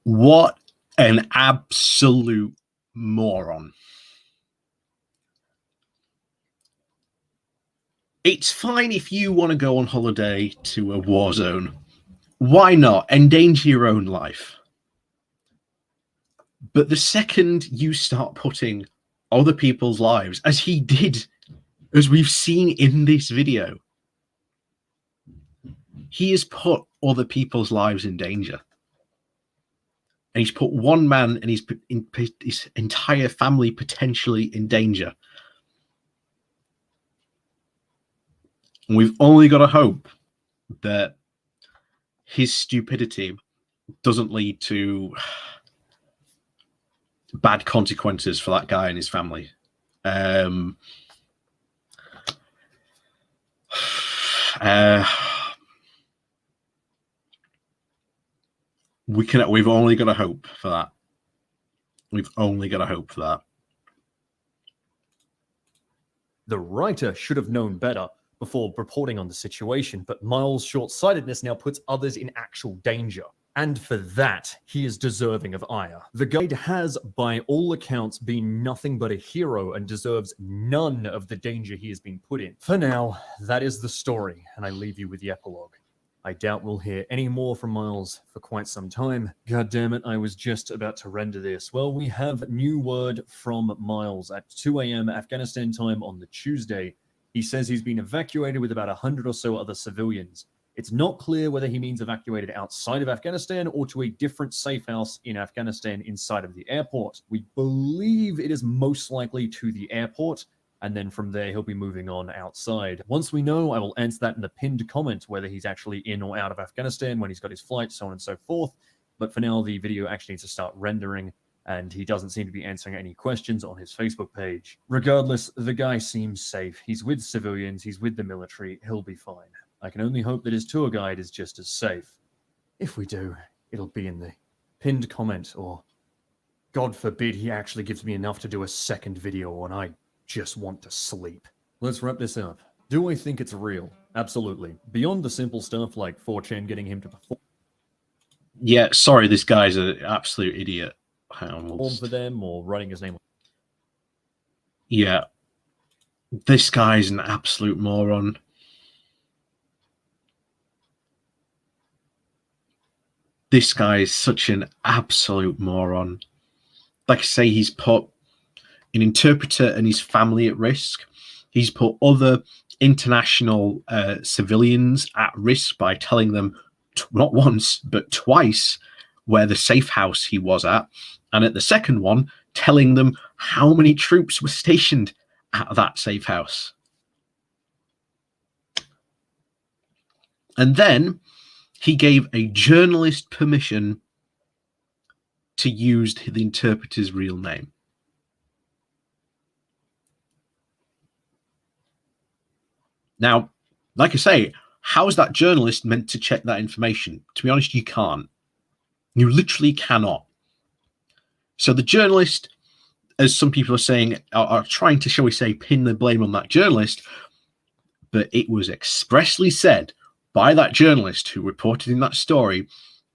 What an absolute moron. It's fine if you want to go on holiday to a war zone. Why not? Endanger your own life. But the second you start putting other people's lives, as he did, as we've seen in this video, he has put other people's lives in danger. And he's put one man and his entire family potentially in danger. And we've only got to hope that his stupidity doesn't lead to bad consequences for that guy and his family. We've only got to hope for that. We've only got to hope for that. The writer should have known better before reporting on the situation, but Miles' short-sightedness now puts others in actual danger. And for that, he is deserving of ire. The guide has, by all accounts, been nothing but a hero and deserves none of the danger he has been put in. For now, that is the story, and I leave you with the epilogue. I doubt we'll hear any more from Miles for quite some time. God damn it, I was just about to render this. Well, we have new word from Miles at 2 a.m. Afghanistan time on the Tuesday. He says he's been evacuated with about 100 or so other civilians. It's not clear whether he means evacuated outside of Afghanistan or to a different safe house in Afghanistan inside of the airport. We believe it is most likely to the airport, and then from there he'll be moving on outside. Once we know, I will answer that in the pinned comment, whether he's actually in or out of Afghanistan, when he's got his flight, so on and so forth. But for now, the video actually needs to start rendering, and he doesn't seem to be answering any questions on his Facebook page. Regardless, the guy seems safe. He's with civilians, he's with the military, he'll be fine. I can only hope that his tour guide is just as safe. If we do, it'll be in the pinned comment, or God forbid he actually gives me enough to do a second video and I just want to sleep. Let's wrap this up. Do I think it's real? Absolutely. Beyond the simple stuff like 4chan getting him to perform Yeah, sorry, this guy's an absolute idiot. for them or writing his name. Yeah, this guy's an absolute moron. This guy is such an absolute moron. Like I say, he's put an interpreter and his family at risk. He's put other international civilians at risk by telling them not once, but twice where the safe house he was at. And at the second one, telling them how many troops were stationed at that safe house. And then he gave a journalist permission to use the interpreter's real name. Now, like I say, how is that journalist meant to check that information? To be honest, you can't. You literally cannot. So the journalist, as some people are saying, are trying to, shall we say, pin the blame on that journalist, but it was expressly said by that journalist who reported in that story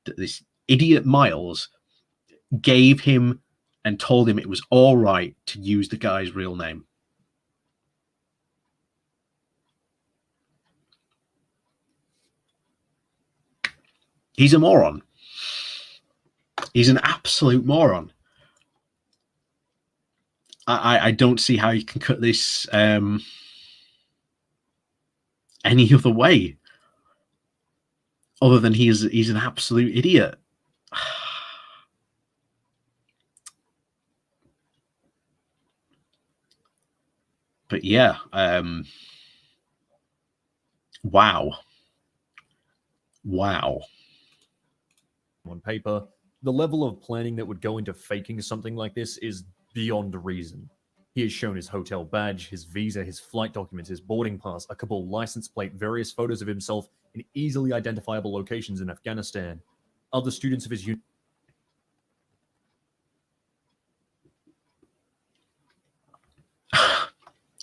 that this idiot Miles gave him and told him it was all right to use the guy's real name. He's a moron. He's an absolute moron. I don't see how you can cut this any other way other than he's an absolute idiot. But yeah, wow. On paper, the level of planning that would go into faking something like this is beyond reason. He has shown his hotel badge, his visa, his flight documents, his boarding pass, a Kabul license plate, various photos of himself in easily identifiable locations in Afghanistan. Other students of his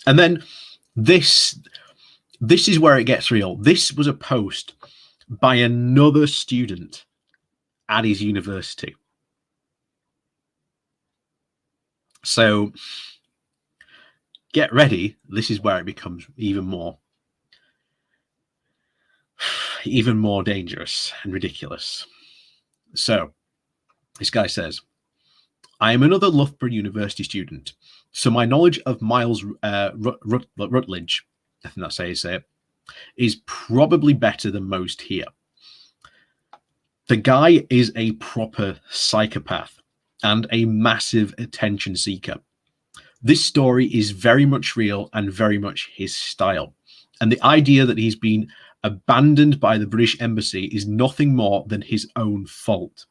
And then this is where it gets real. This was a post by another student at his university. So get ready. This is where it becomes even more dangerous and ridiculous. So this guy says, I am another Loughborough University student, so my knowledge of Miles Rutledge, I think that's how you say it, is probably better than most here. The guy is a proper psychopath and a massive attention seeker. This story is very much real and very much his style. And the idea that he's been abandoned by the British Embassy is nothing more than his own fault.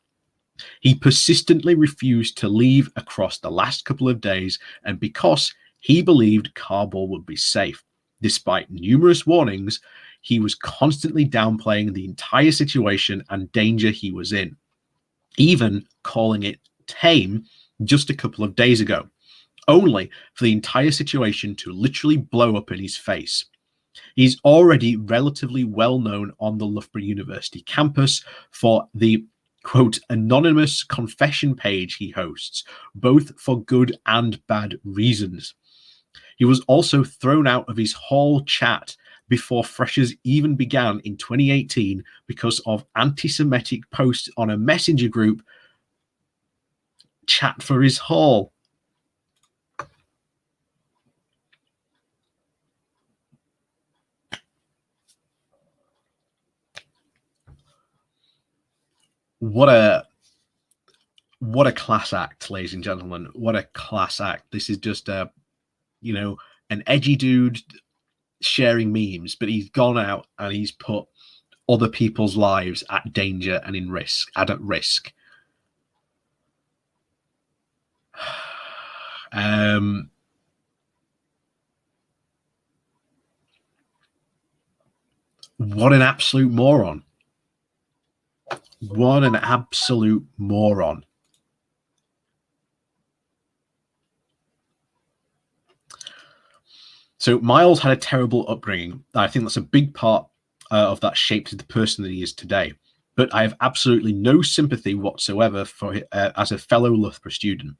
He persistently refused to leave across the last couple of days, and because he believed Kabul would be safe. Despite numerous warnings, he was constantly downplaying the entire situation and danger he was in, even calling it tame just a couple of days ago, only for the entire situation to literally blow up in his face. He's already relatively well known on the Loughborough University campus for the quote anonymous confession page he hosts, both for good and bad reasons. He was also thrown out of his hall chat before freshers even began in 2018 because of anti-Semitic posts on a messenger group chat for his hall. What a class act, ladies and gentlemen. What a class act. This is just an edgy dude sharing memes, but he's gone out and he's put other people's lives at danger and at risk. What an absolute moron. What an absolute moron. So Miles had a terrible upbringing. I think that's a big part of that shaped the person that he is today. But I have absolutely no sympathy whatsoever for as a fellow Loughborough student.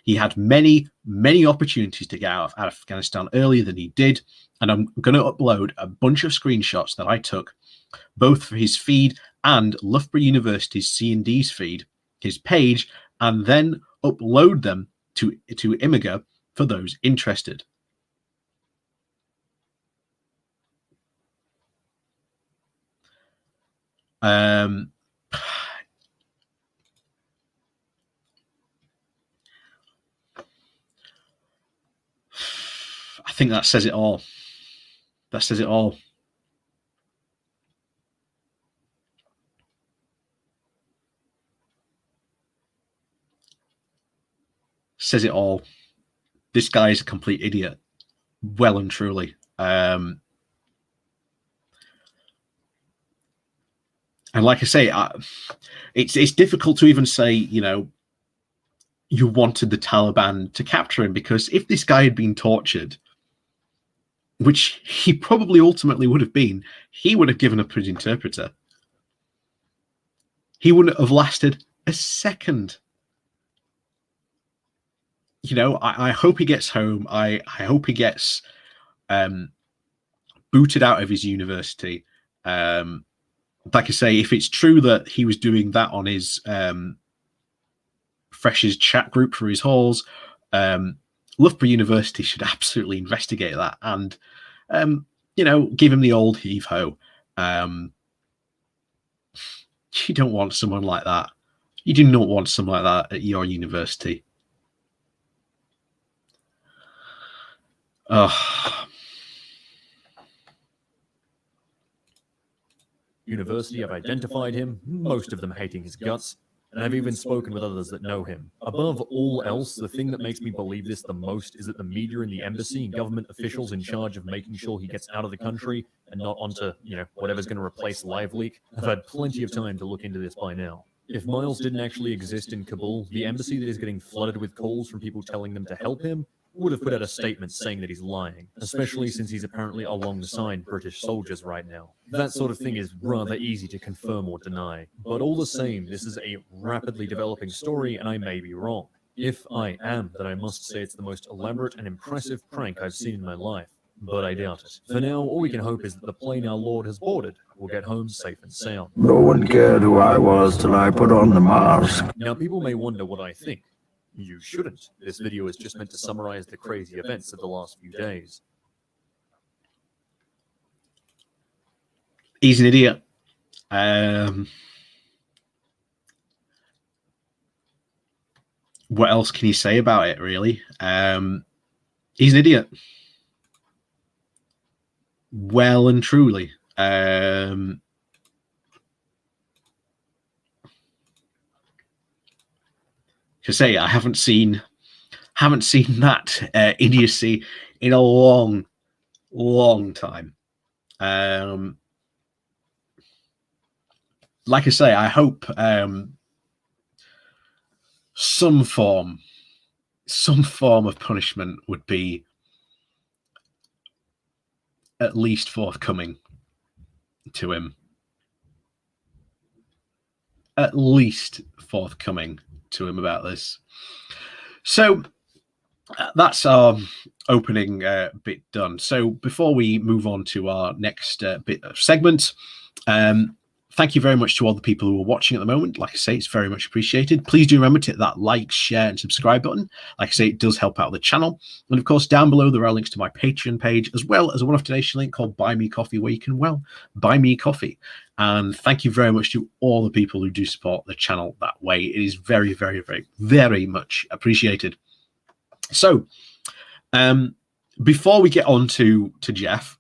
He had many, many opportunities to get out of Afghanistan earlier than he did. And I'm going to upload a bunch of screenshots that I took, both for his feed and Loughborough University's C&D's feed, his page, and then upload them to Imgur for those interested. I think that says it all. That says it all. Says it all. This guy is a complete idiot. Well and truly. And like I say, it's difficult to even say, you wanted the Taliban to capture him, because if this guy had been tortured, which he probably ultimately would have been, he would have given up his interpreter. He wouldn't have lasted a second. I hope he gets home. I hope he gets booted out of his university. Like I say, if it's true that he was doing that on his freshers chat group for his halls, Loughborough University should absolutely investigate that and, give him the old heave-ho. You don't want someone like that. You do not want someone like that at your university. University have identified him, most of them hating his guts, and I've even spoken with others that know him. Above all else, the thing that makes me believe this the most is that the media and the embassy and government officials in charge of making sure he gets out of the country and not onto, whatever's going to replace LiveLeak have had plenty of time to look into this by now. If Miles didn't actually exist in Kabul, the embassy that is getting flooded with calls from people telling them to help him would have put out a statement saying that he's lying, especially since he's apparently alongside British soldiers right now. That sort of thing is rather easy to confirm or deny, but all the same, this is a rapidly developing story and I may be wrong. If I am, then I must say it's the most elaborate and impressive prank I've seen in my life, but I doubt it. For now, all we can hope is that the plane our Lord has boarded will get home safe and sound. No one cared who I was till I put on the mask. Now, people may wonder what I think. You shouldn't. This video is just meant to summarize the crazy events of the last few days. He's an idiot. What else can you say about it, really? He's an idiot. Well and truly. To say I haven't seen that idiocy in a long time. Like I say, I hope some form of punishment would be at least forthcoming to him. At least forthcoming to him about this. So that's our opening bit done. So before we move on to our next bit of segment, thank you very much to all the people who are watching at the moment. Like I say, it's very much appreciated. Please do remember to hit that like, share, and subscribe button. Like I say, it does help out the channel. And of course, down below, there are links to my Patreon page, as well as a one-off donation link called Buy Me Coffee, where you can, well, buy me coffee. And thank you very much to all the people who do support the channel that way. It is very, very, very, very much appreciated. So, before we get on to Jeff,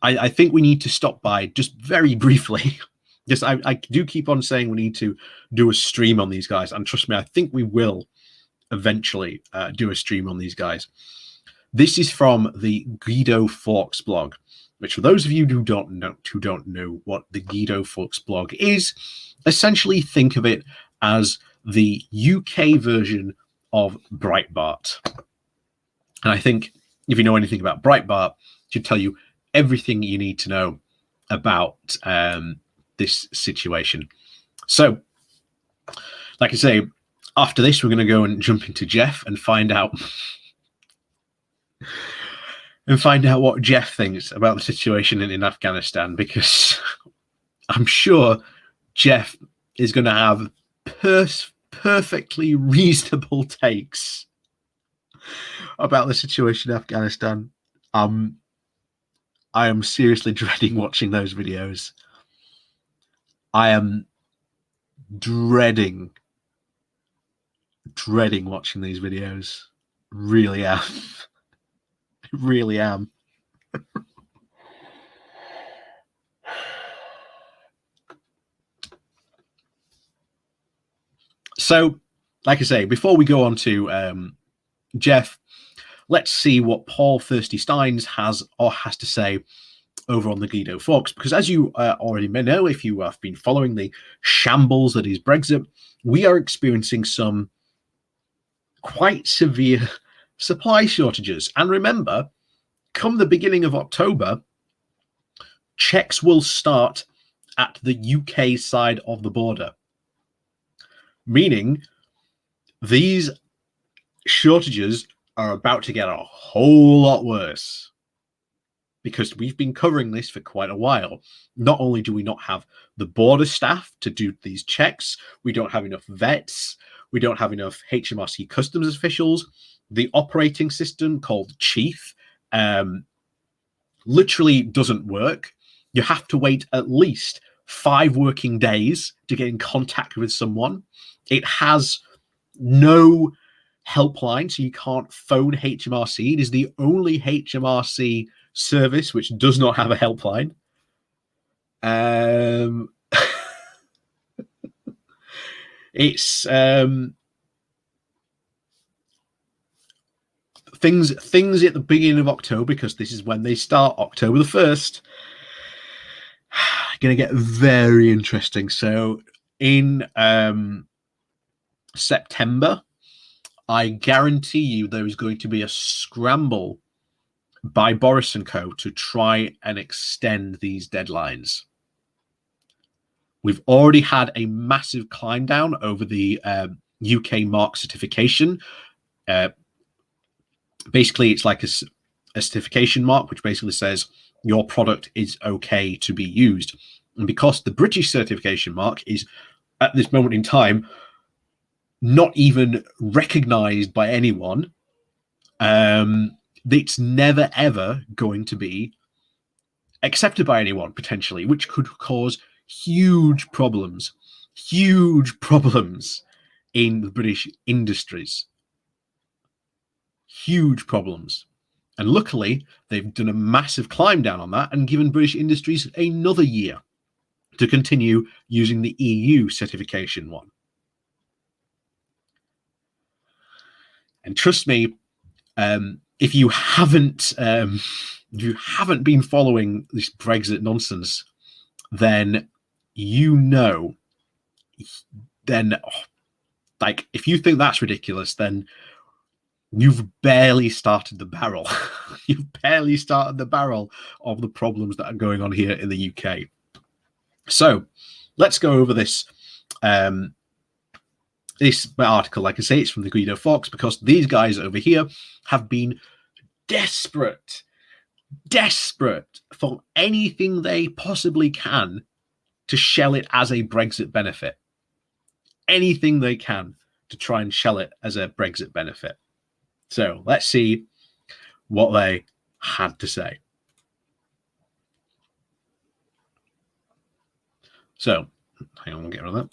I think we need to stop by just very briefly. Just I do keep on saying we need to do a stream on these guys, and trust me, I think we will eventually do a stream on these guys. This is from the Guido Fawkes blog, which, for those of you who don't know what the Guido Fawkes blog is, essentially think of it as the UK version of Breitbart. And I think if you know anything about Breitbart, it should tell you everything you need to know about this situation. So, like I say, after this, we're going to go and jump into Jeff and find out what Jeff thinks about the situation in Afghanistan, because I'm sure Jeff is going to have perfectly reasonable takes about the situation in Afghanistan. I am seriously dreading watching those videos. I am dreading watching these videos. Really am. Really am. So, like I say, before we go on to Jeff, let's see what Paul Thirsty Steins has to say over on the Guido Fawkes, because as you already may know, if you have been following the shambles that is Brexit, we are experiencing some quite severe supply shortages. And remember, come the beginning of October, checks will start at the UK side of the border, meaning these shortages are about to get a whole lot worse, because we've been covering this for quite a while. Not only do we not have the border staff to do these checks, we don't have enough vets, we don't have enough HMRC customs officials. The operating system called Chief literally doesn't work. You have to wait at least 5 working days to get in contact with someone. It has no helpline, so you can't phone HMRC. It is the only HMRC service which does not have a helpline. It's things at the beginning of October, because this is when they start, October the 1st, going to get very interesting. So in September, I guarantee you there is going to be a scramble by Boris and Co. to try and extend these deadlines. We've already had a massive climb down over the UK mark certification. Basically, it's like a certification mark, which basically says your product is okay to be used. And because the British certification mark is, at this moment in time, not even recognized by anyone, it's never, ever going to be accepted by anyone, potentially, which could cause huge problems in the British industries. Huge problems. And luckily, they've done a massive climb down on that and given British industries another year to continue using the EU certification one. And trust me, if you haven't been following this Brexit nonsense, then like, if you think that's ridiculous, then you've barely started the barrel. You've barely started the barrel of the problems that are going on here in the UK. So let's go over this this article. Like I say, it's from the Guido Fawkes, because these guys over here have been desperate for anything they possibly can to shell it as a Brexit benefit. Anything they can to try and shell it as a Brexit benefit. So let's see what they had to say. So, hang on, we'll get rid of that.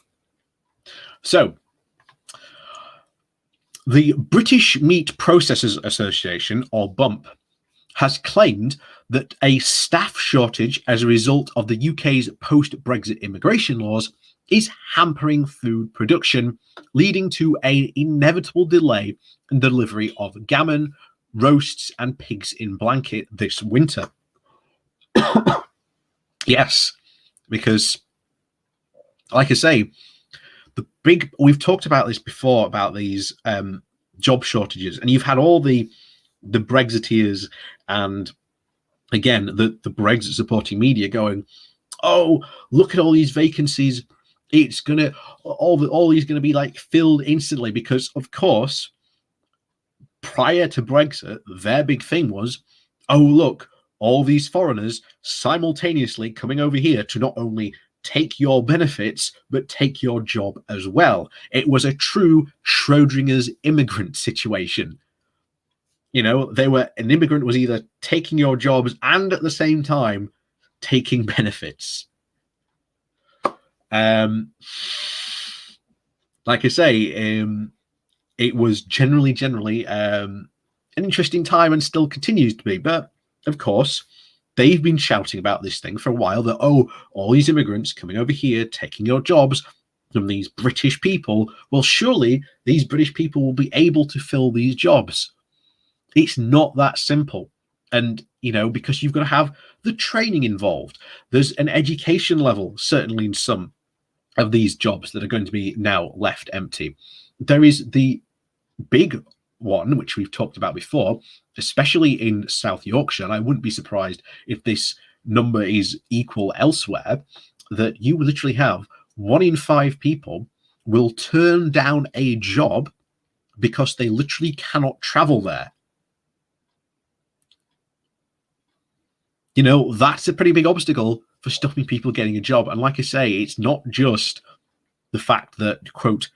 So, the British Meat Processors Association, or BUMP, has claimed that a staff shortage as a result of the UK's post-Brexit immigration laws is hampering food production, leading to an inevitable delay in the delivery of gammon, roasts, and pigs in blanket this winter. Yes, because, like I say, we've talked about this before, about these job shortages, and you've had all the Brexiteers and, again, the Brexit supporting media going, oh, look at all these vacancies. It's gonna all these gonna be like filled instantly, because of course, prior to Brexit, their big thing was, oh look, all these foreigners simultaneously coming over here to not only take your benefits but take your job as well. It was a true Schrodinger's immigrant situation. You know, an immigrant was either taking your jobs and at the same time taking benefits. Like I say, it was generally an interesting time, and still continues to be. But of course, they've been shouting about this thing for a while, that, oh, all these immigrants coming over here, taking your jobs from these British people. Well, surely these British people will be able to fill these jobs. It's not that simple. And, you know, because you've got to have the training involved. There's an education level, certainly in some of these jobs that are going to be now left empty. There is the big one, which we've talked about before, especially in South Yorkshire, and I wouldn't be surprised if this number is equal elsewhere, that you literally have 1 in 5 people will turn down a job because they literally cannot travel there. You know, that's a pretty big obstacle for stopping people getting a job. And like I say, it's not just the fact that, quote,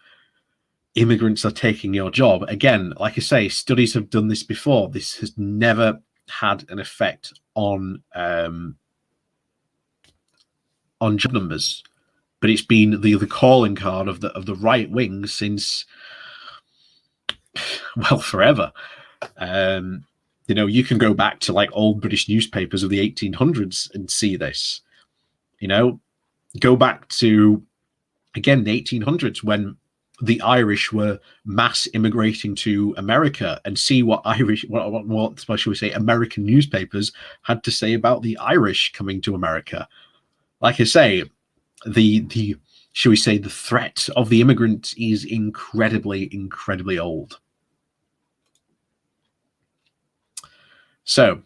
immigrants are taking your job. Again, like I say, studies have done this before. This has never had an effect on job numbers, but it's been the calling card of the right wing since, well, forever. You know, you can go back to like old British newspapers of the 1800s and see this. You know, go back to, again, the 1800s, when the Irish were mass immigrating to America, and see what shall we say, American newspapers had to say about the Irish coming to America. Like I say, shall we say, the threat of the immigrant is incredibly old. So,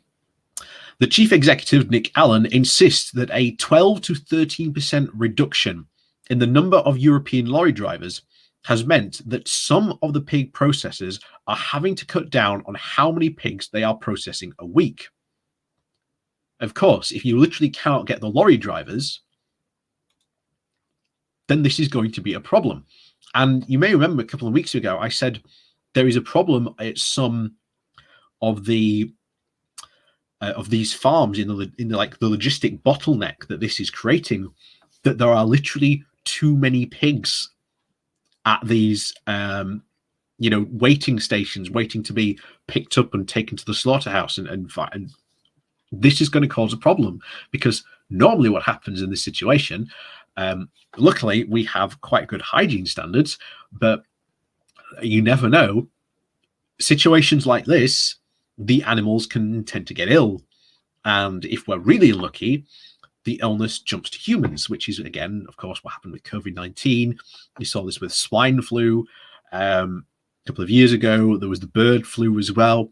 the chief executive, Nick Allen, insists that a 12 to 13% reduction in the number of European lorry drivers has meant that some of the pig processors are having to cut down on how many pigs they are processing a week. Of course, if you literally cannot get the lorry drivers, then this is going to be a problem. And you may remember a couple of weeks ago, I said there is a problem at some of the of these farms in the like the logistic bottleneck that this is creating, that there are literally too many pigs at these waiting stations, waiting to be picked up and taken to the slaughterhouse, and this is going to cause a problem, because normally what happens in this situation, luckily we have quite good hygiene standards, but you never know, situations like this, the animals can tend to get ill, and if we're really lucky, the illness jumps to humans, which is, again, of course, what happened with COVID-19. You saw this with swine flu. A couple of years ago, there was the bird flu as well.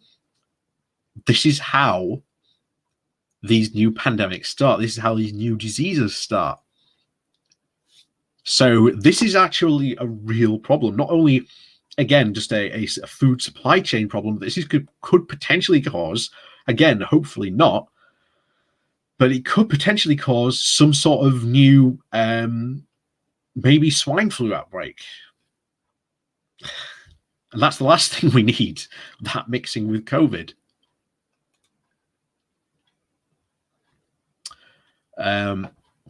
This is how these new pandemics start. This is how these new diseases start. So this is actually a real problem. Not only, again, just a food supply chain problem, this is, could potentially cause, again, hopefully not, but it could potentially cause some sort of new maybe swine flu outbreak. And that's the last thing we need, that mixing with COVID.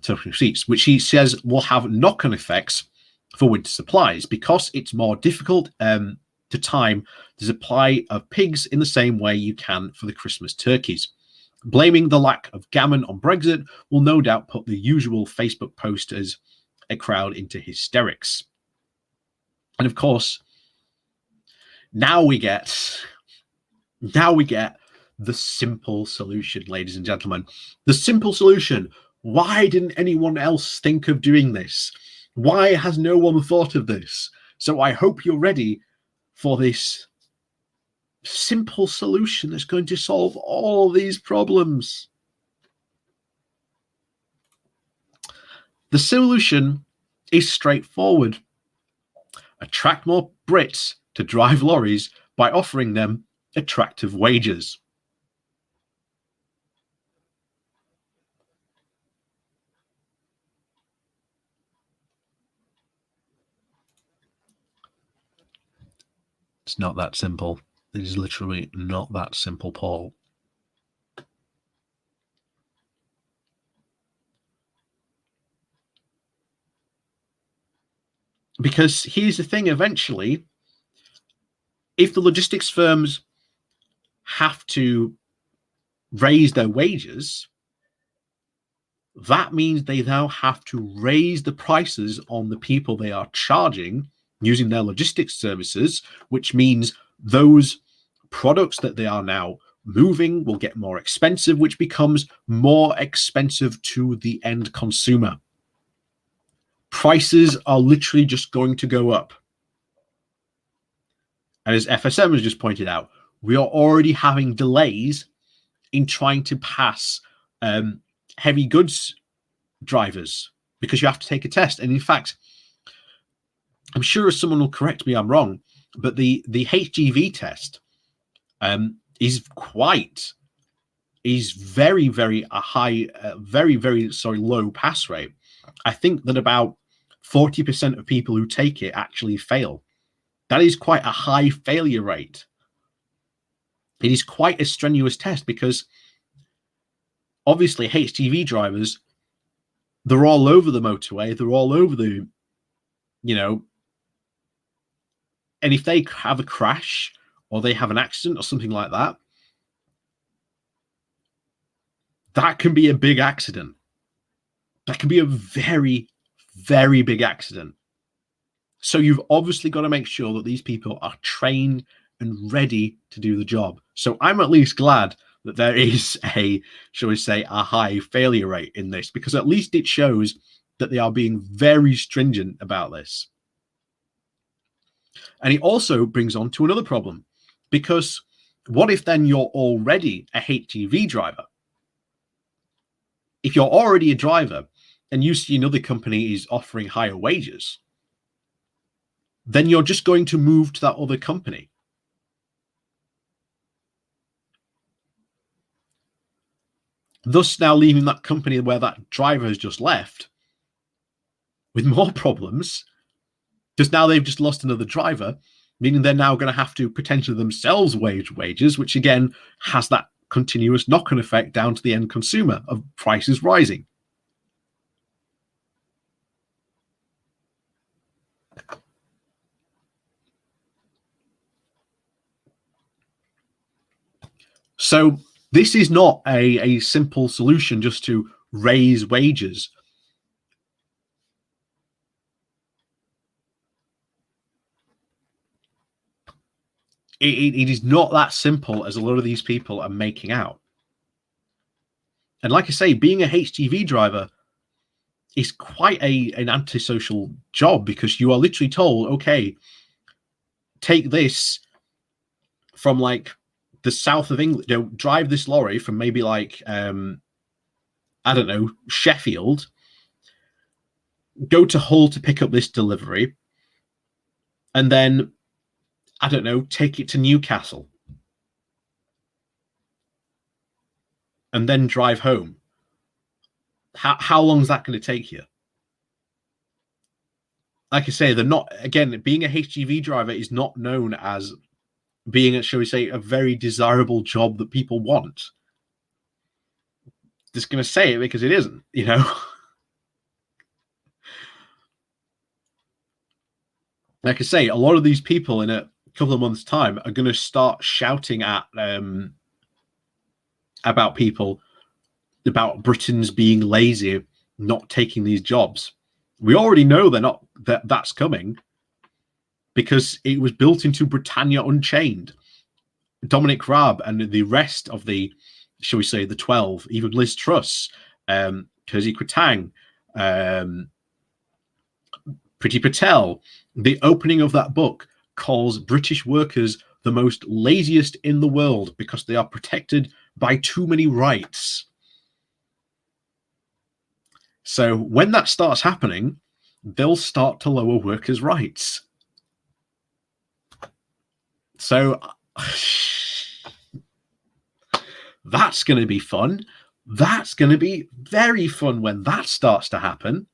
Total receipts, which he says will have knock-on effects for winter supplies, because it's more difficult to time the supply of pigs in the same way you can for the Christmas turkeys. Blaming the lack of gammon on Brexit will no doubt put the usual Facebook posters a crowd into hysterics. And of course, now we get the simple solution, ladies and gentlemen. The simple solution. Why didn't anyone else think of doing this? Why has no one thought of this? So I hope you're ready for this simple solution that's going to solve all these problems. The solution is straightforward. Attract more Brits to drive lorries by offering them attractive wages. It's not that simple. It is literally not that simple, Paul. Because here's the thing, eventually, if the logistics firms have to raise their wages, that means they now have to raise the prices on the people they are charging using their logistics services, which means those products that they are now moving will get more expensive, which becomes more expensive to the end consumer. Prices are literally just going to go up. And as FSM has just pointed out, we are already having delays in trying to pass heavy goods drivers, because you have to take a test. And in fact, I'm sure someone will correct me, I'm wrong, but the HGV test is very, very a high, very, very low pass rate. I think that about 40% of people who take it actually fail. That is quite a high failure rate. It is quite a strenuous test, because obviously HGV drivers, they're all over the motorway, they're all over the, and if they have a crash or they have an accident or something like that, that can be a big accident. That can be a very, very big accident. So you've obviously got to make sure that these people are trained and ready to do the job. So I'm at least glad that there is a, shall we say, a high failure rate in this, because at least it shows that they are being very stringent about this. And it also brings on to another problem, because What if then you're already a HGV driver? If you're already a driver and you see another company is offering higher wages, then you're just going to move to that other company. Thus now leaving that company where that driver has just left with more problems, because now they've just lost another driver, meaning they're now going to have to potentially themselves wage wages, which again has that continuous knock-on effect down to the end consumer of prices rising. So this is not a simple solution just to raise wages. It is not that simple as a lot of these people are making out. And like I say, being a HGV driver is quite an antisocial job, because you are literally told, okay, take this from like the south of England, drive this lorry from maybe like, I don't know, Sheffield, go to Hull to pick up this delivery, and then, I don't know, take it to Newcastle and then drive home. How long is that going to take you? Like I say, they're not, again, being a HGV driver is not known as being, shall we say, a very desirable job that people want. Just going to say it because it isn't, you know. Like I say, a lot of these people in a couple of months' time are going to start shouting at about people, about Britons being lazy, not taking these jobs. We already know they're not, that's coming, because it was built into Britannia Unchained. Dominic Raab and the rest of the, shall we say, the 12, even Liz Truss, Kersey Kwarteng, Priti Patel, the opening of that book calls British workers the most laziest in the world because they are protected by too many rights. So when that starts happening, they'll start to lower workers' rights. So that's going to be fun. That's going to be very fun when that starts to happen.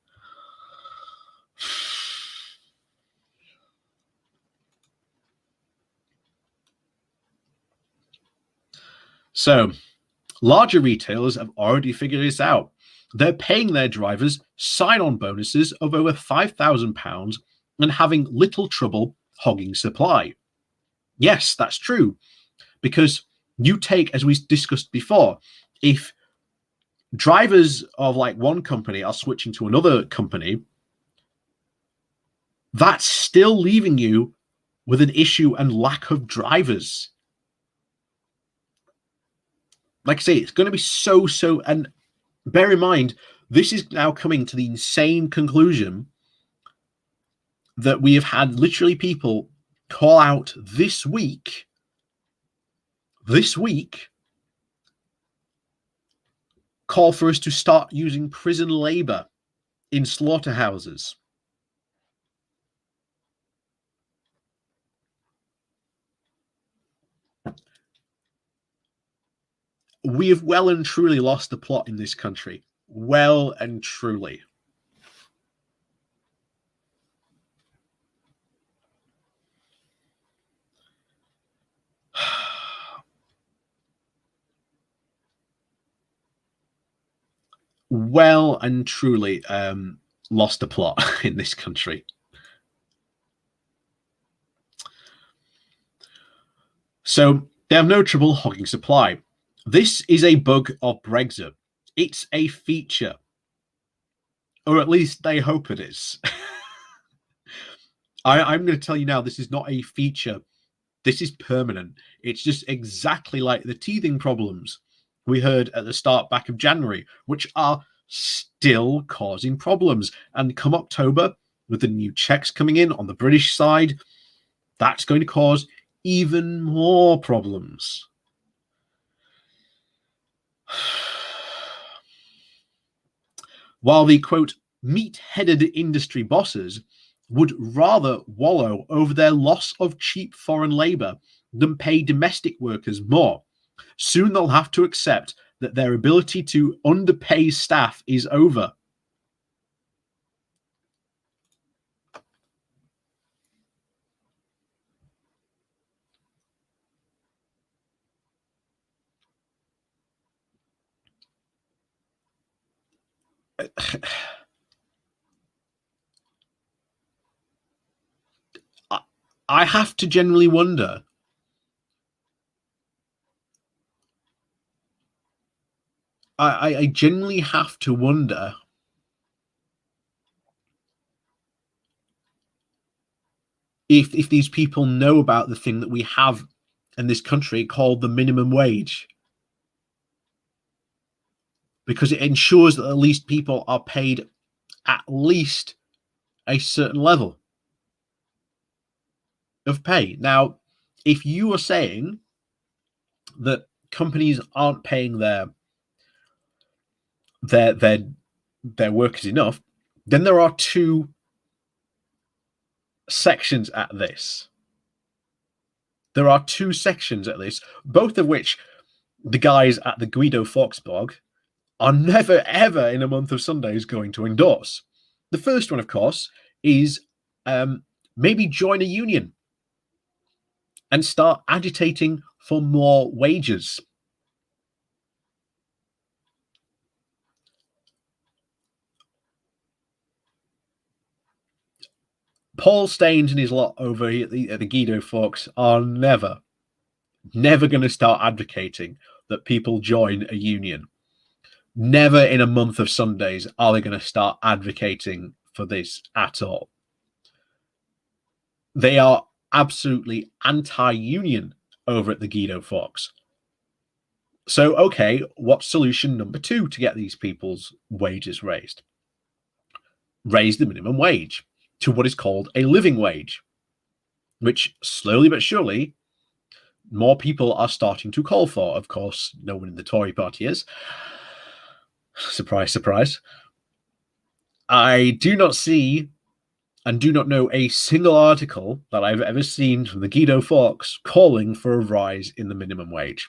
So larger retailers have already figured this out. They're paying their drivers sign-on bonuses of over £5,000 and having little trouble hogging supply. Yes, that's true, because you take, as we discussed before, if drivers of like one company are switching to another company, that's still leaving you with an issue and lack of drivers. Like I say, it's going to be so, and bear in mind, this is now coming to the insane conclusion that we have had literally people call out this week, call for us to start using prison labor in slaughterhouses. We have well and truly lost the plot in this country. Well and truly. Well and truly lost the plot in this country. So they have no trouble hogging supply. This is a bug of Brexit. It's a feature. Or at least they hope it is. I'm going to tell you now, this is not a feature. This is permanent. It's just exactly like the teething problems we heard at the start back of January, which are still causing problems. And come October, with the new checks coming in on the British side, that's going to cause even more problems. While the, quote, meat-headed industry bosses would rather wallow over their loss of cheap foreign labor than pay domestic workers more, soon they'll have to accept that their ability to underpay staff is over. I have to generally wonder, I generally have to wonder if these people know about the thing that we have in this country called the minimum wage, because it ensures that at least people are paid at least a certain level of pay. Now, if you are saying that companies aren't paying their workers enough, then there are two sections at this. There are two sections at this, both of which the guys at the Guido Fawkes blog are never, ever in a month of Sundays going to endorse. The first one, of course, is maybe join a union and start agitating for more wages. Paul Staines and his lot over at the Guido Fawkes are never going to start advocating that people join a union. Never in a month of Sundays are they going to start advocating for this at all. They are absolutely anti-union over at the Guido Fawkes. So, okay, what's solution number 2 to get these people's wages raised? Raise the minimum wage to what is called a living wage, which slowly but surely more people are starting to call for. Of course, no one in the Tory party is. Surprise, surprise. I do not see and do not know a single article that I've ever seen from the Guido Fawkes calling for a rise in the minimum wage.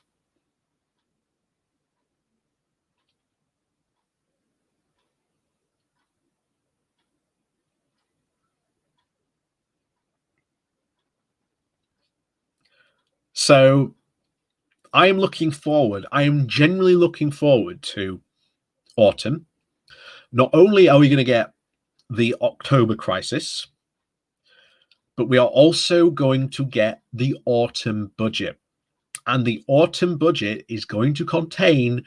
So I am genuinely looking forward to autumn. Not only are we going to get the October crisis, but we are also going to get the autumn budget. And the autumn budget is going to contain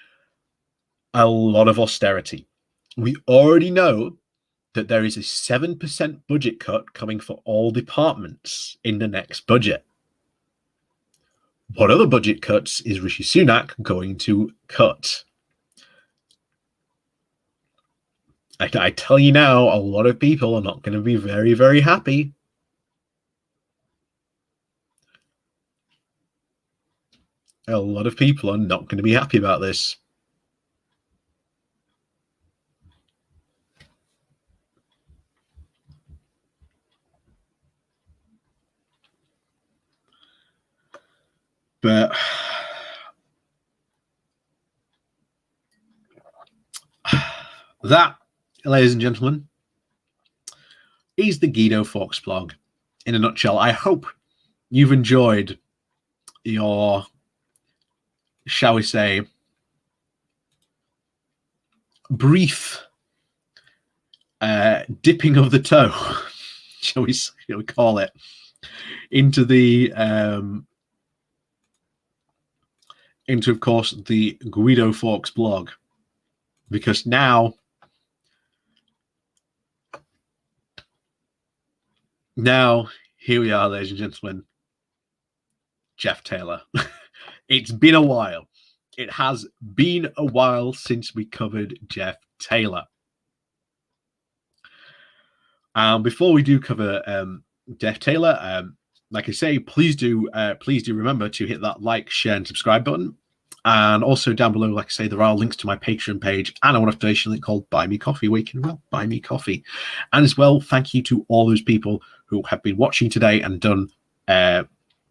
a lot of austerity. We already know that there is a 7% budget cut coming for all departments in the next budget. What other budget cuts is Rishi Sunak going to cut? I tell you now, a lot of people are not going to be very, very happy. A lot of people are not going to be happy about this. But that, ladies and gentlemen, is the Guido Fawkes blog in a nutshell. I hope you've enjoyed your, shall we say, brief dipping of the toe, shall we call it, into the into, of course, the Guido Fawkes blog, because now here we are, ladies and gentlemen, Jeff Taylor. It's been a while. It has been a while since we covered Jeff Taylor. Before we do cover Jeff Taylor, like I say, please do remember to hit that like, share, and subscribe button. And also down below, like I say, there are links to my Patreon page and a one-off donation link called Buy Me Coffee, where you can buy me coffee. And as well, thank you to all those people who have been watching today and done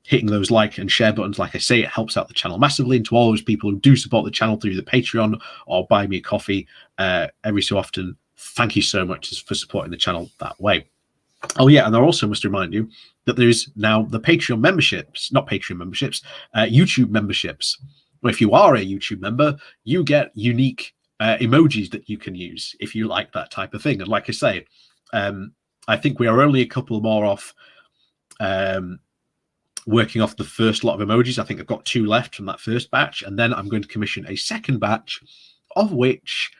hitting those like and share buttons. Like I say, it helps out the channel massively. And to all those people who do support the channel through the Patreon or Buy Me a Coffee every so often, thank you so much for supporting the channel that way. Oh yeah, and I also must remind you that there is now the Patreon memberships, not Patreon memberships, YouTube memberships. If you are a YouTube member, you get unique emojis that you can use if you like that type of thing. And like I say, I think we are only a couple more off working off the first lot of emojis. I think I've got 2 left from that first batch, and then I'm going to commission a second batch, of which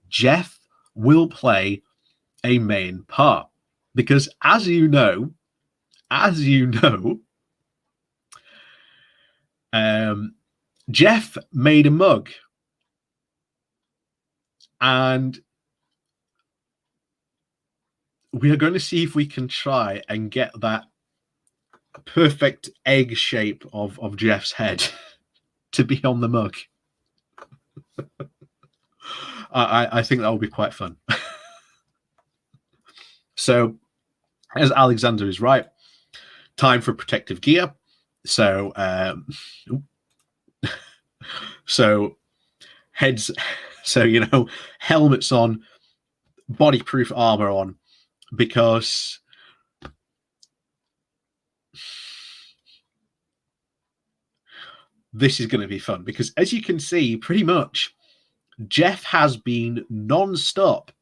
Jeff will play a main part. Because as you know, Jeff made a mug, and we are going to see if we can try and get that perfect egg shape of Jeff's head to be on the mug. I think that will be quite fun. So, as Alexander is right, time for protective gear. So, heads, so you know, helmets on, bodyproof armor on, because this is going to be fun. Because as you can see, pretty much Jeff has been non-stop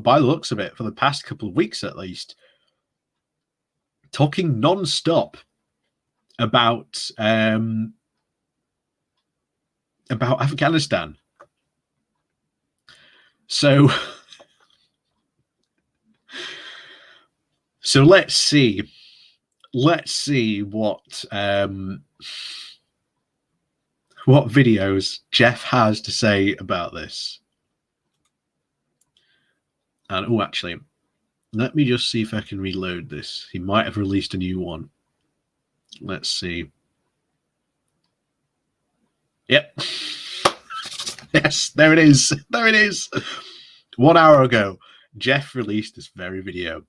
by the looks of it for the past couple of weeks at least, talking non-stop about Afghanistan. So let's see what videos Jeff has to say about this. And oh, actually, let me just see if I can reload this. He might have released a new one. Let's see. Yep. Yes, there it is. There it is. 1 hour ago, Jeff released this very video.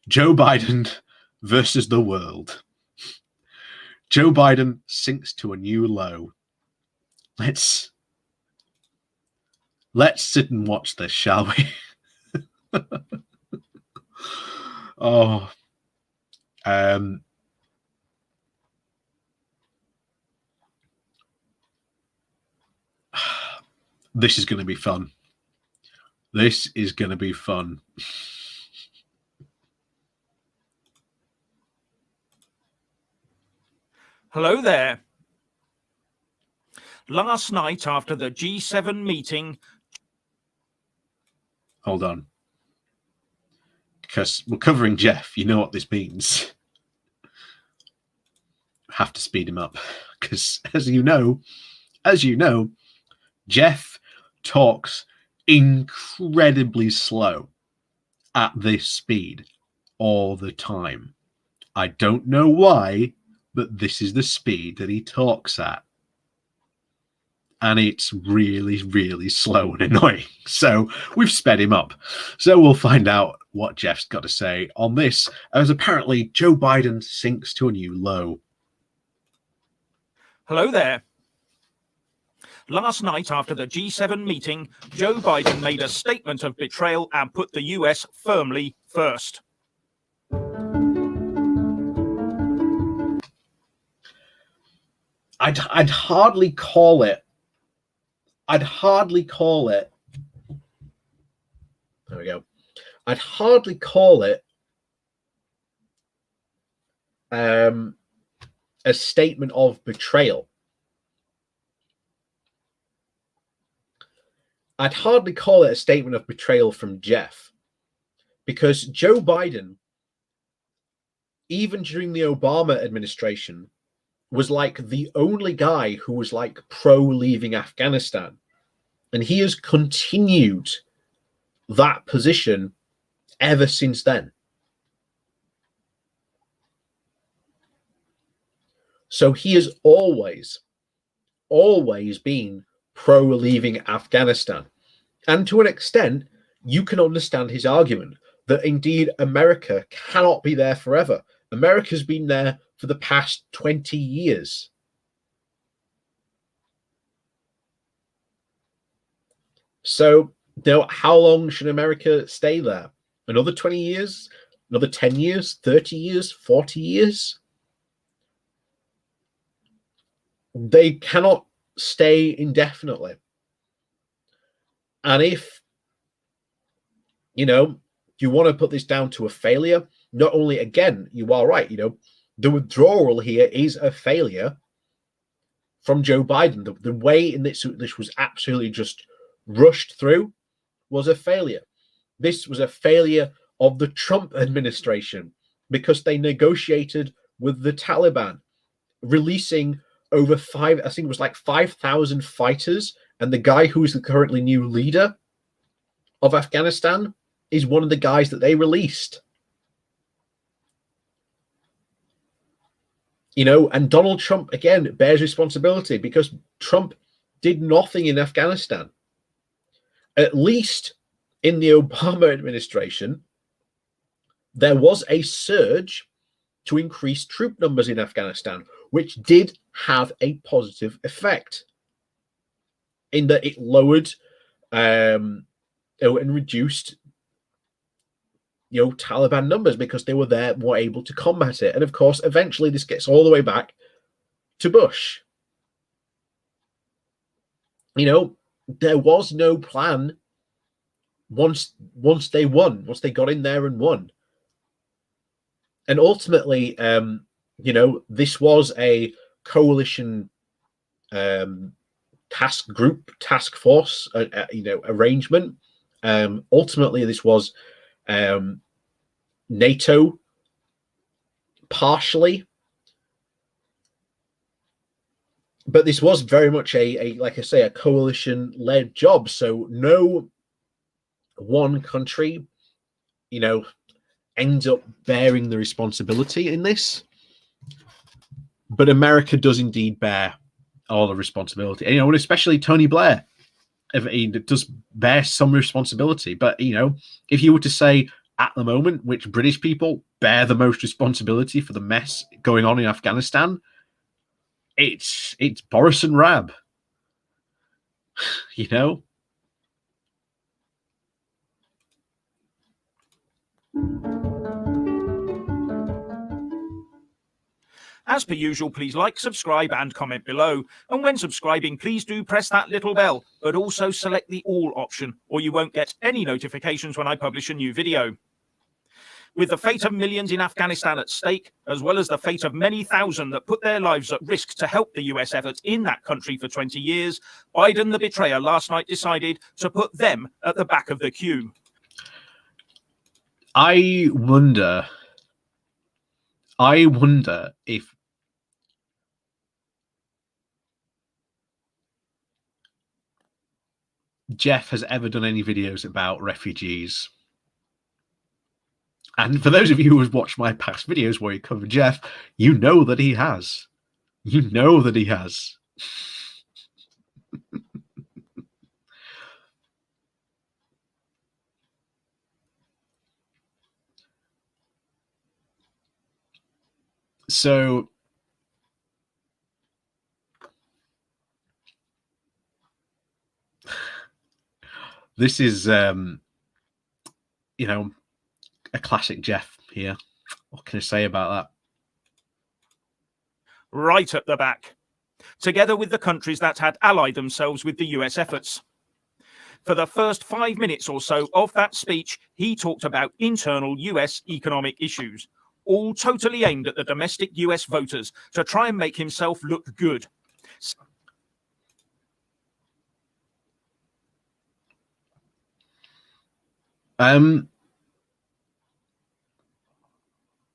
Joe Biden versus the world. Joe Biden sinks to a new low. Let's sit and watch this, shall we? Oh, this is going to be fun. This is going to be fun. Hello there. Last night after the G7 meeting... Hold on. Because we're covering Jeff. You know what this means. Have to speed him up. Because as you know, Jeff talks incredibly slow at this speed all the time. I don't know why, but this is the speed that he talks at. And it's really, really slow and annoying. So we've sped him up. So we'll find out what Jeff's got to say on this, as apparently Joe Biden sinks to a new low. Hello there. Last night after the G7 meeting, Joe Biden made a statement of betrayal and put the US firmly first. I'd hardly call it. There we go. I'd hardly call it a statement of betrayal. I'd hardly call it a statement of betrayal from Jeff, because Joe Biden, even during the Obama administration, was like the only guy who was like pro leaving Afghanistan. And he has continued that position ever since then. So he has always been pro leaving Afghanistan. And to an extent, you can understand his argument that indeed America cannot be there forever. America's been there for the past 20 years. So, how long should America stay there? Another 20 years? Another 10 years? 30 years? 40 years? They cannot stay indefinitely. And if, you want to put this down to a failure, not only, again, you are right, the withdrawal here is a failure from Joe Biden. The way in this was absolutely just rushed through was a failure. This was a failure of the Trump administration because they negotiated with the Taliban, releasing over 5,000 fighters. And the guy who is the currently new leader of Afghanistan is one of the guys that they released. And Donald Trump, again, bears responsibility because Trump did nothing in Afghanistan. At least in the Obama administration, there was a surge to increase troop numbers in Afghanistan, which did have a positive effect in that it lowered and reduced Taliban numbers because they were there more able to combat it. And of course, eventually this gets all the way back to Bush. There was no plan once they got in there and won. And ultimately, this was a coalition task force, arrangement. Ultimately, this was NATO partially, but this was very much a coalition-led job. So no one country, ends up bearing the responsibility in this, but America does indeed bear all the responsibility. And especially Tony Blair, he does bear some responsibility. But if you were to say at the moment which British people bear the most responsibility for the mess going on in Afghanistan, it's Boris and Rab. As per usual, please like, subscribe and comment below. And when subscribing, please do press that little bell, but also select the all option, or you won't get any notifications when I publish a new video. With the fate of millions in Afghanistan at stake, as well as the fate of many thousand that put their lives at risk to help the US efforts in that country for 20 years, Biden the betrayer last night decided to put them at the back of the queue. I wonder if Jeff has ever done any videos about refugees. And for those of you who have watched my past videos where he covered Jeff, you know that he has. So this is a classic Jeff here. What can I say about that? Right at the back, together with the countries that had allied themselves with the US efforts. For the first 5 minutes or so of that speech, he talked about internal US economic issues, all totally aimed at the domestic US voters to try and make himself look good.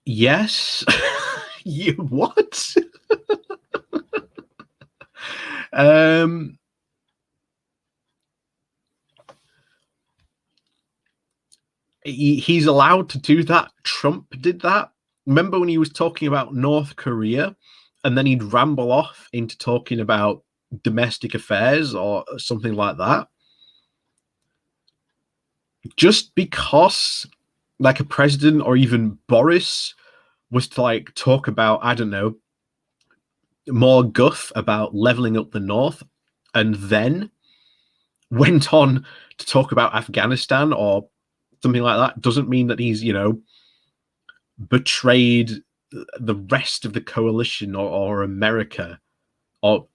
Yes. You what? He's allowed to do that. Trump did that. Remember when he was talking about North Korea and then he'd ramble off into talking about domestic affairs or something like that. Just because, like, a president or even Boris was to, like, talk about, I don't know, more guff about leveling up the North, and then went on to talk about Afghanistan or something like that, doesn't mean that he's, you know, betrayed the rest of the coalition or America. Or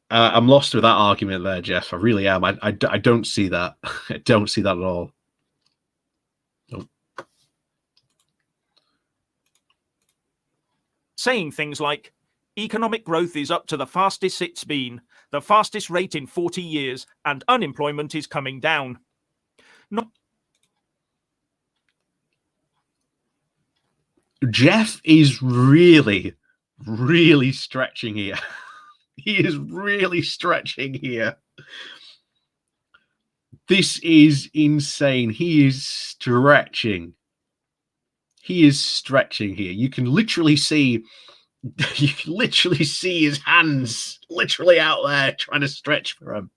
I'm lost with that argument there, Jeff. I really am. I don't see that. I don't see that at all. Nope. Saying things like, economic growth is up to the fastest it's been, the fastest rate in 40 years, and unemployment is coming down. Not Jeff is really, really stretching here. He is really stretching here. This is insane. He is stretching. He is stretching here. You can literally see his hands literally out there trying to stretch for him.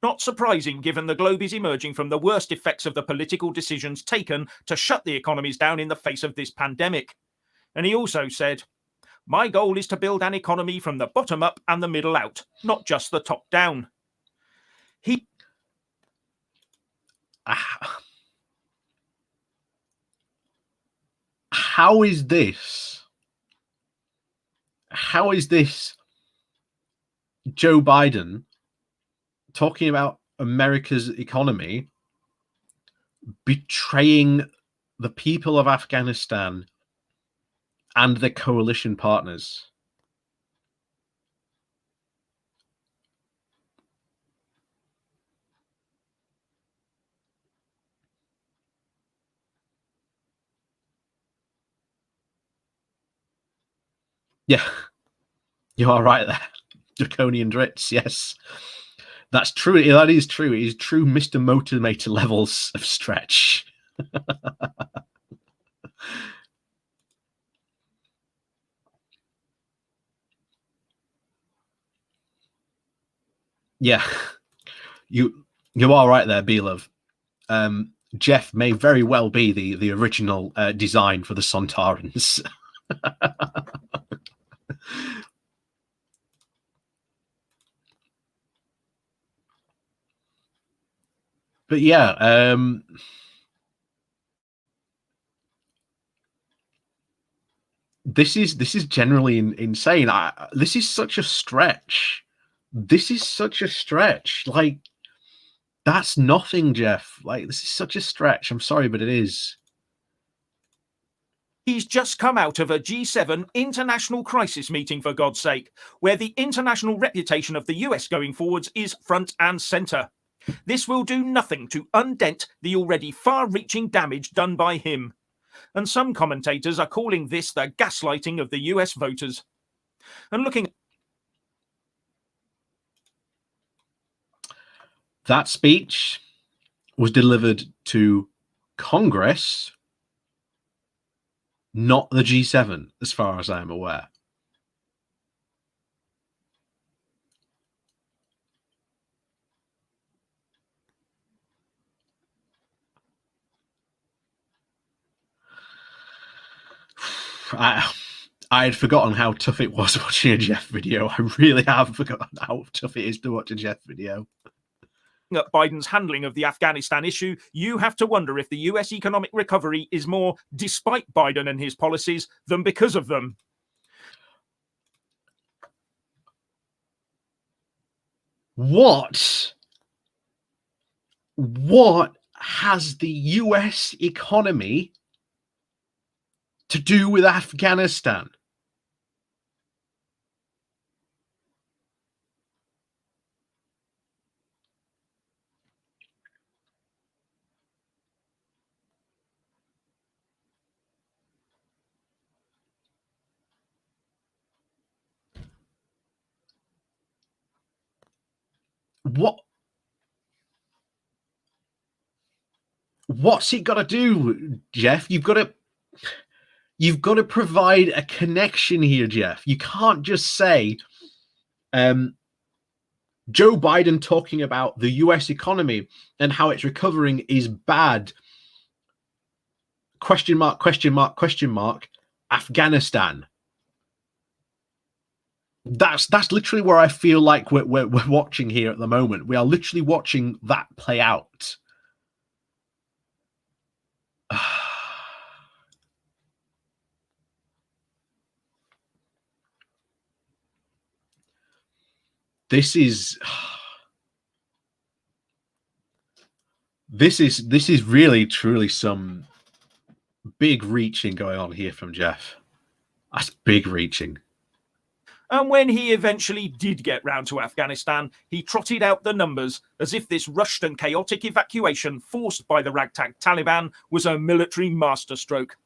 Not surprising, given the globe is emerging from the worst effects of the political decisions taken to shut the economies down in the face of this pandemic. And he also said, my goal is to build an economy from the bottom up and the middle out, not just the top down. How is this? How is this Joe Biden talking about America's economy betraying the people of Afghanistan and their coalition partners? Yeah, you are right there. Draconian Dritz, yes. That's true. That is true. It is true Mr. Motivator levels of stretch. Yeah, you are right there, B-Love. Jeff may very well be the original design for the Sontarans. But yeah, this is generally insane. This is such a stretch. This is such a stretch. Like, that's nothing, Jeff. Like, this is such a stretch. I'm sorry, but it is. He's just come out of a G7 international crisis meeting, for God's sake, where the international reputation of the US going forwards is front and centre. This will do nothing to undent the already far-reaching damage done by him. And some commentators are calling this the gaslighting of the US voters. And looking... That speech was delivered to Congress, not the G7, as far as I'm aware. I had forgotten how tough it was watching a Jeff video. I really have forgotten how tough it is to watch a Jeff video. At Biden's handling of the Afghanistan issue, you have to wonder if the US economic recovery is more despite Biden and his policies than because of them. What has the US economy to do with Afghanistan? what's it got to do, Jeff? You've got to provide a connection here, Jeff. You can't just say Joe Biden talking about the US economy and how it's recovering is bad. Question mark, question mark, question mark, Afghanistan. That's literally where I feel like we're watching here at the moment. We are literally watching that play out. This is really truly some big reaching going on here from Jeff. That's big reaching. And when he eventually did get round to Afghanistan, he trotted out the numbers as if this rushed and chaotic evacuation forced by the ragtag Taliban was a military masterstroke.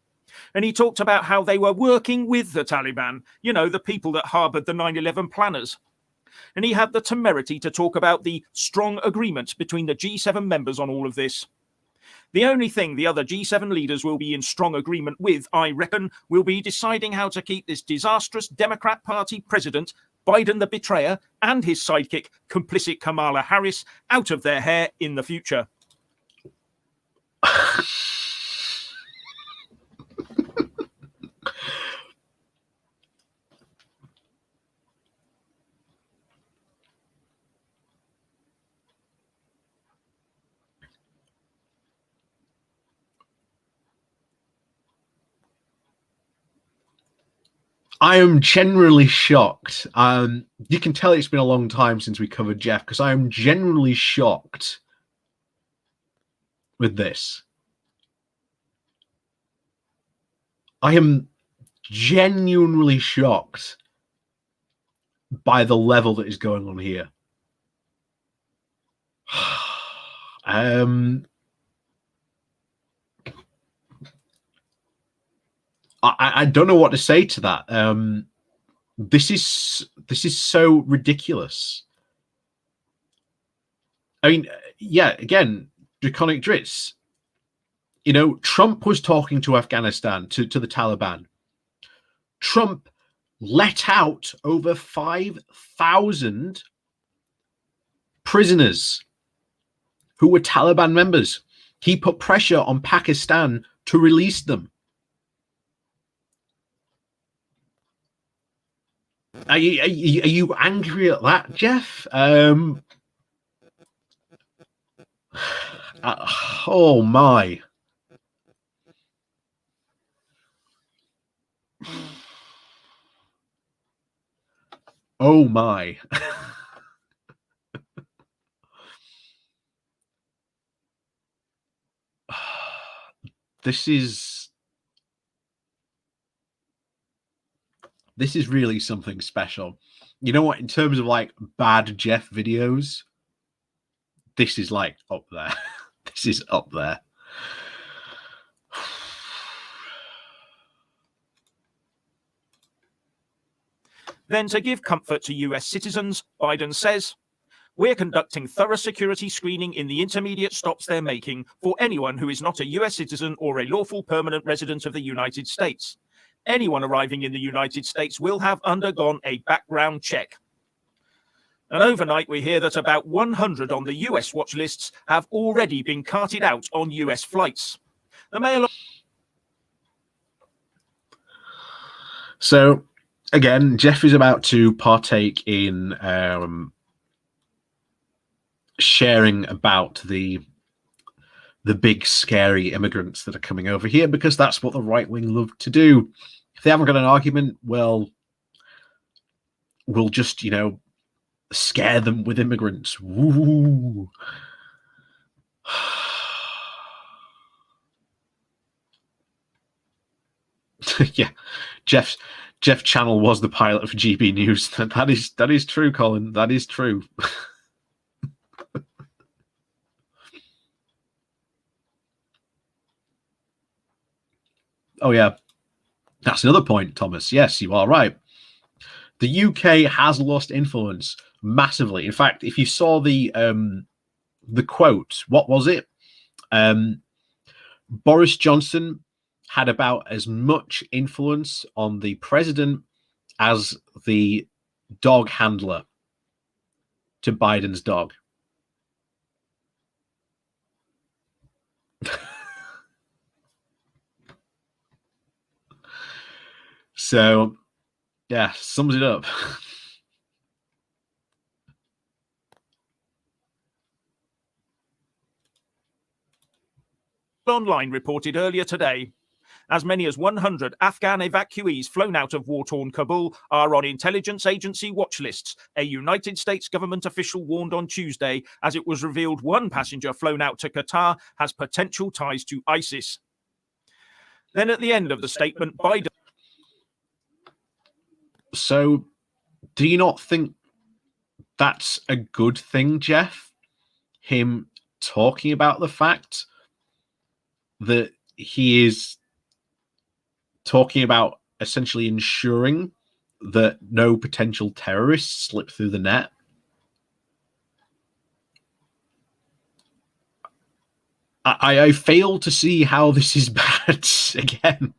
And he talked about how they were working with the Taliban, you know, the people that harboured the 9/11 planners. And he had the temerity to talk about the strong agreement between the G7 members on all of this. The only thing the other G7 leaders will be in strong agreement with, I reckon, will be deciding how to keep this disastrous Democrat Party president, Biden the betrayer, and his sidekick, complicit Kamala Harris, out of their hair in the future. I am generally shocked. You can tell it's been a long time since we covered Jeff, because I am generally shocked with this. I am genuinely shocked by the level that is going on here. I don't know what to say to that. This is so ridiculous. I mean, yeah, again, draconic Dritz. You know, Trump was talking to Afghanistan, to the Taliban. Trump let out over 5,000 prisoners who were Taliban members. He put pressure on Pakistan to release them. Are you angry at that, Jeff? Oh my. Oh my. This is really something special. You know what? In terms of like bad Jeff videos, this is like up there. This is up there. Then, to give comfort to US citizens, Biden says, "We're conducting thorough security screening in the intermediate stops they're making for anyone who is not a US citizen or a lawful permanent resident of the United States. Anyone arriving in the United States will have undergone a background check." And overnight, we hear that about 100 on the US watch lists have already been carted out on US flights. The Mail. So, again, Jeff is about to partake in sharing about the big, scary immigrants that are coming over here, because that's what the right wing love to do. If they haven't got an argument, well, we'll just, you know, scare them with immigrants. Woo. Yeah, Jeff Channel was the pilot of GB News. That is true, Colin. That is true. Oh yeah, that's another point, Thomas. Yes, you are right. The UK has lost influence massively. In fact, if you saw the quote, what was it? Boris Johnson had about as much influence on the president as the dog handler to Biden's dog. So, yeah, sums it up. Online reported earlier today. As many as 100 Afghan evacuees flown out of war-torn Kabul are on intelligence agency watch lists, a United States government official warned on Tuesday, as it was revealed one passenger flown out to Qatar has potential ties to ISIS. Then at the end of the statement, Biden... So, do you not think that's a good thing, Jeff? Him talking about the fact that he is talking about essentially ensuring that no potential terrorists slip through the net. I fail to see how this is bad again.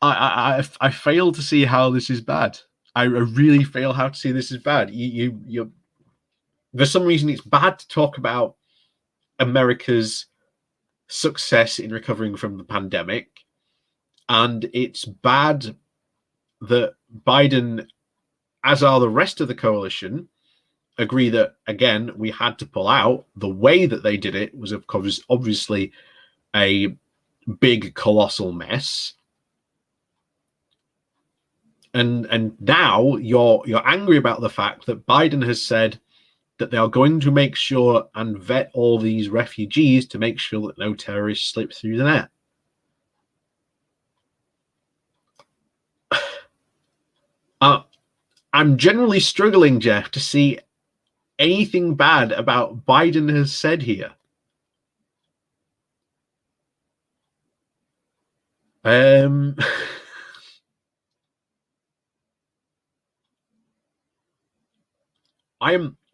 I fail to see how this is bad. I really fail how to see this is bad. You for some reason it's bad to talk about America's success in recovering from the pandemic, and it's bad that Biden, as are the rest of the coalition, agree that again we had to pull out. The way that they did it was of course obviously a big colossal mess, and now you're angry about the fact that Biden has said that they are going to make sure and vet all these refugees to make sure that no terrorists slip through the net. I'm generally struggling, Jeff, to see anything bad about Biden has said here.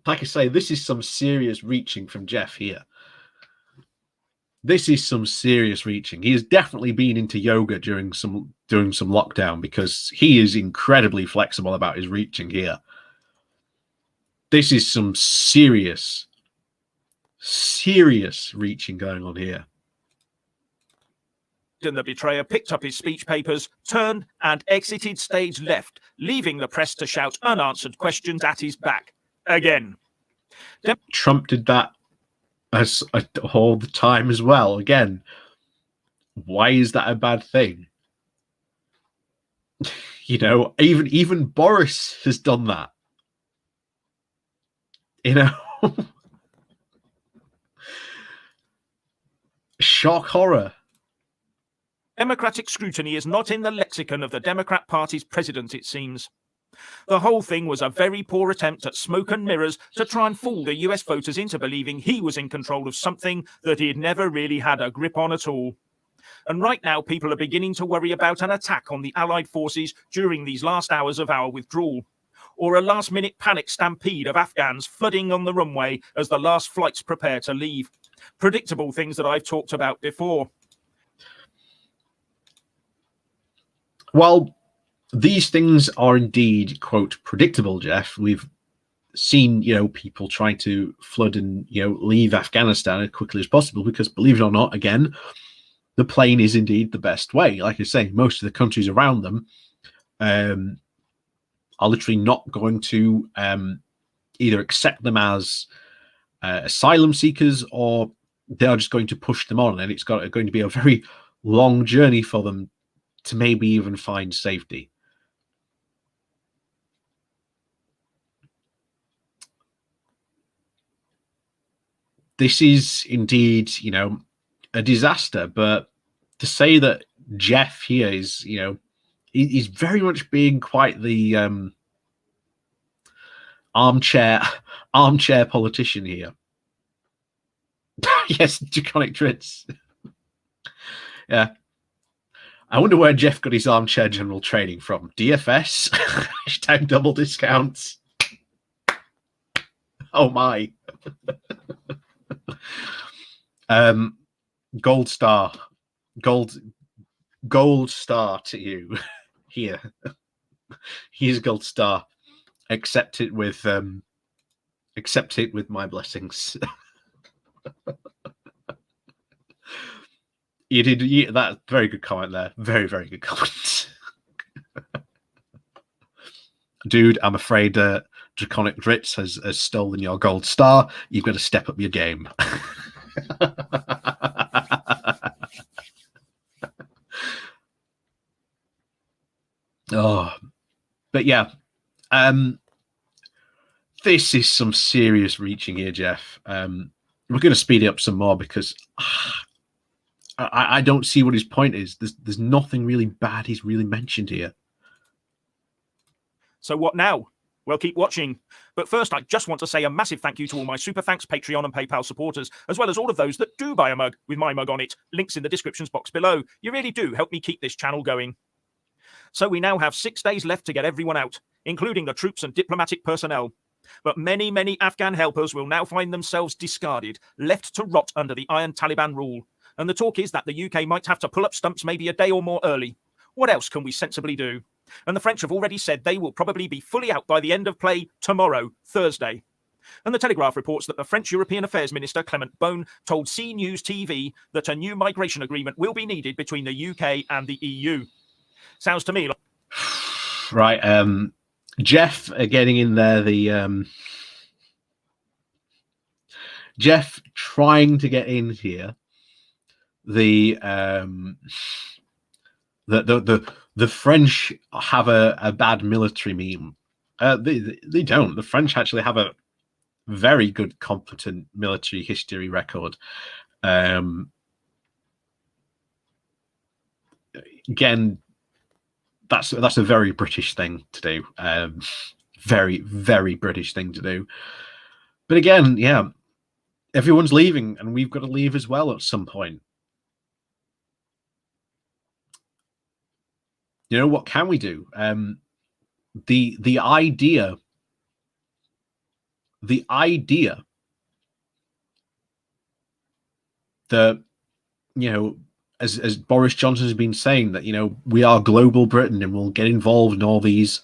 Like I say, this is some serious reaching from Jeff here. This is some serious reaching. He has definitely been into yoga during some lockdown, because he is incredibly flexible about his reaching here. This is some serious reaching going on here. The betrayer picked up his speech papers, turned and exited stage left, leaving the press to shout unanswered questions at his back. Again. Trump did that as all the time as well. Again, why is that a bad thing? You know, even Boris has done that. You know, shock horror. Democratic scrutiny is not in the lexicon of the Democrat Party's president, it seems. The whole thing was a very poor attempt at smoke and mirrors to try and fool the US voters into believing he was in control of something that he had never really had a grip on at all. And right now, people are beginning to worry about an attack on the Allied forces during these last hours of our withdrawal, or a last-minute panic stampede of Afghans flooding on the runway as the last flights prepare to leave. Predictable things that I've talked about before. Well, these things are indeed, quote, predictable, Jeff. We've seen, people trying to flood and, leave Afghanistan as quickly as possible because, believe it or not, again, the plane is indeed the best way. Like I say, most of the countries around them are literally not going to either accept them as asylum seekers, or they are just going to push them on, and it's going to be a very long journey for them to maybe even find safety. This is indeed, a disaster. But to say that Jeff here is, he's very much being quite the armchair politician here. Yes, Draconic Trits. Yeah. I wonder where Jeff got his armchair general training from. DFS? Hashtag double discounts. Oh my. Gold star to you here. Here's a gold star. Accept it with my blessings. That very good comment there. Very, very good comment. Dude, I'm afraid Draconic Dritz has stolen your gold star. You've got to step up your game. Oh, but yeah, this is some serious reaching here, Jeff. We're going to speed it up some more because I don't see what his point is. There's nothing really bad he's really mentioned here. So what now? Well, keep watching. But first, I just want to say a massive thank you to all my Super Thanks, Patreon and PayPal supporters, as well as all of those that do buy a mug with my mug on it. Links in the descriptions box below. You really do help me keep this channel going. So we now have 6 days left to get everyone out, including the troops and diplomatic personnel. But many, many Afghan helpers will now find themselves discarded, left to rot under the Iron Taliban rule. And the talk is that the UK might have to pull up stumps maybe a day or more early. What else can we sensibly do? And the French have already said they will probably be fully out by the end of play tomorrow, Thursday. And the Telegraph reports that the French European Affairs Minister Clement Beaune told C News TV that a new migration agreement will be needed between the UK and the EU. Sounds to me like... Right, Jeff getting in there, Jeff trying to get in here. The French have a bad military meme. They don't. The French actually have a very good, competent military history record. Again, that's a very British thing to do. Very, very British thing to do. But again, yeah, everyone's leaving, and we've got to leave as well at some point. You know, what can we do? The idea that, you know, as Boris Johnson has been saying, that, you know, we are global Britain and we'll get involved in all these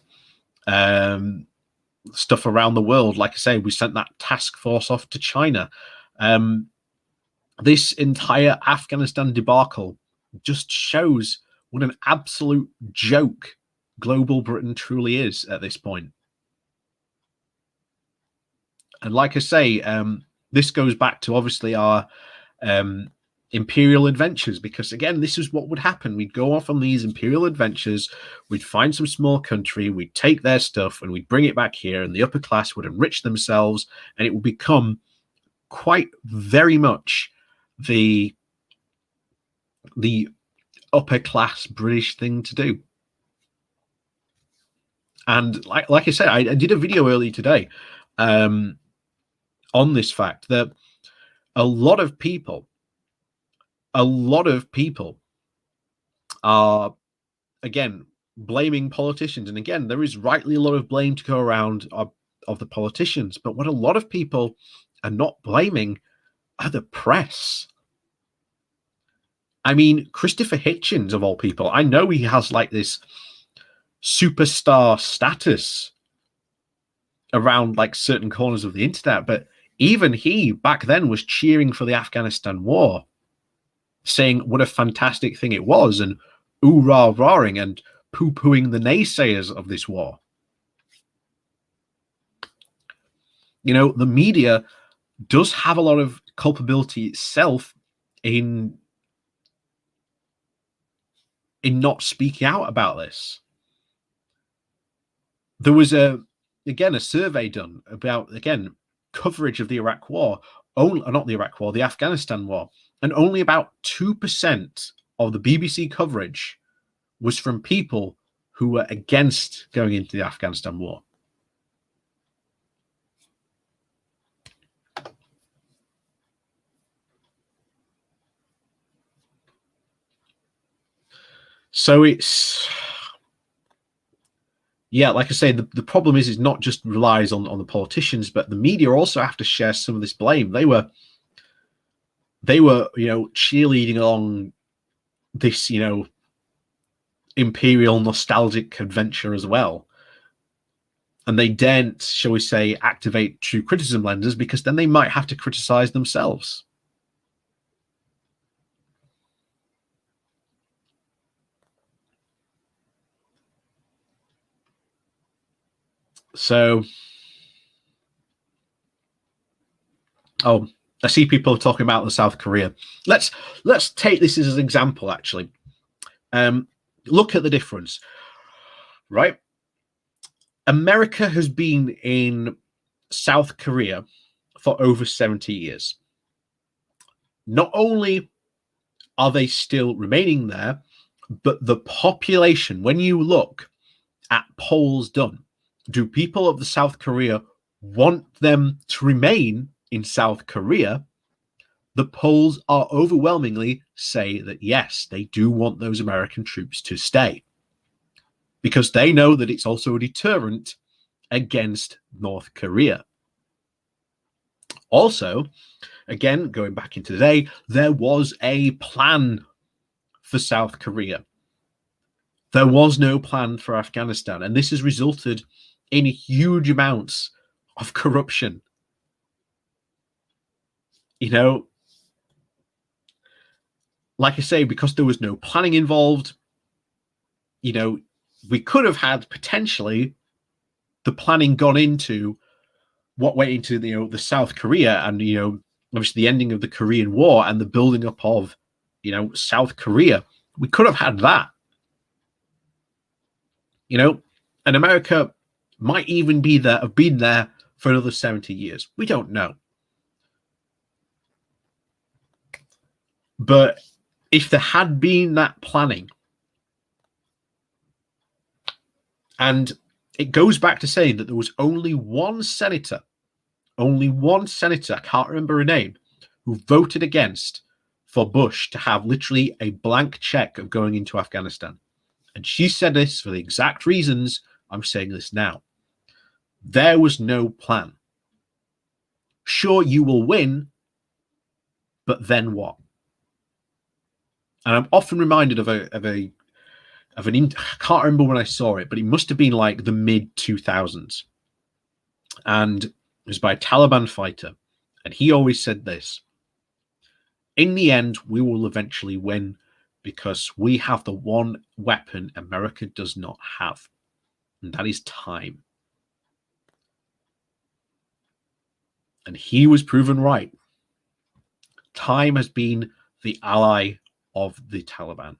stuff around the world. Like I say, we sent that task force off to China. This entire Afghanistan debacle just shows what an absolute joke global Britain truly is at this point. And like I say, this goes back to obviously our imperial adventures, because again, this is what would happen. We'd go off on these imperial adventures, we'd find some small country, we'd take their stuff and we'd bring it back here, and the upper class would enrich themselves, and it would become quite very much the upper class British thing to do. And like I said, I did a video earlier today on this fact that a lot of people are, again, blaming politicians. And again, there is rightly a lot of blame to go around of the politicians. But what a lot of people are not blaming are the press. I mean, Christopher Hitchens, of all people, I know he has like this superstar status around like certain corners of the internet, but even he back then was cheering for the Afghanistan war, saying what a fantastic thing it was, and ooh-rah-rahing and poo-pooing the naysayers of this war. You know, the media does have a lot of culpability itself in not speaking out about this. There was a survey done about, again, coverage of the Iraq war, the Afghanistan war, and only about 2% of the BBC coverage was from people who were against going into the Afghanistan war. So it's, yeah, like I say, the problem is not just relies on the politicians, but the media also have to share some of this blame. They were they were, cheerleading along this, imperial nostalgic adventure as well. And they daren't, shall we say, activate true criticism lenses, because then they might have to criticize themselves. So, I see people talking about the South Korea. Let's take this as an example, actually. Look at the difference, right? America has been in South Korea for over 70 years. Not only are they still remaining there, but the population, when you look at polls done, do people of the South Korea want them to remain in South Korea? The polls are overwhelmingly say that yes, they do want those American troops to stay, because they know that it's also a deterrent against North Korea. Also, again, going back into today, there was a plan for South Korea. There was no plan for Afghanistan, and this has resulted in huge amounts of corruption. Like I say, because there was no planning involved, we could have had potentially the planning gone into what went into the South Korea, and obviously the ending of the Korean War and the building up of South Korea. We could have had that, and America might even have been there for another 70 years. We don't know. But if there had been that planning, and it goes back to saying that there was only one senator, I can't remember her name, who voted against for Bush to have literally a blank check of going into Afghanistan. And she said this for the exact reasons I'm saying this now. There was no plan. Sure, you will win, but then what? And I'm often reminded of I can't remember when I saw it, but it must have been like the mid 2000s. And it was by a Taliban fighter. And he always said this: in the end, we will eventually win, because we have the one weapon America does not have, and that is time. And he was proven right. Time has been the ally of the Taliban.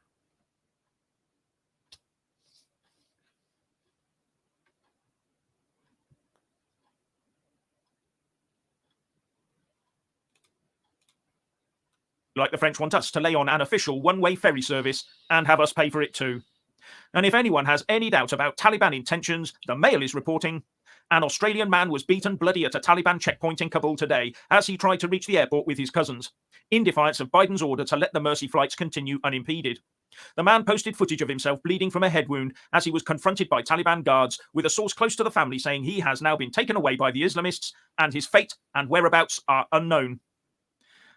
Like the French want us to lay on an official one-way ferry service and have us pay for it too. And if anyone has any doubt about Taliban intentions, the Mail is reporting an Australian man was beaten bloody at a Taliban checkpoint in Kabul today as he tried to reach the airport with his cousins, in defiance of Biden's order to let the Mercy flights continue unimpeded. The man posted footage of himself bleeding from a head wound as he was confronted by Taliban guards, with a source close to the family saying he has now been taken away by the Islamists and his fate and whereabouts are unknown.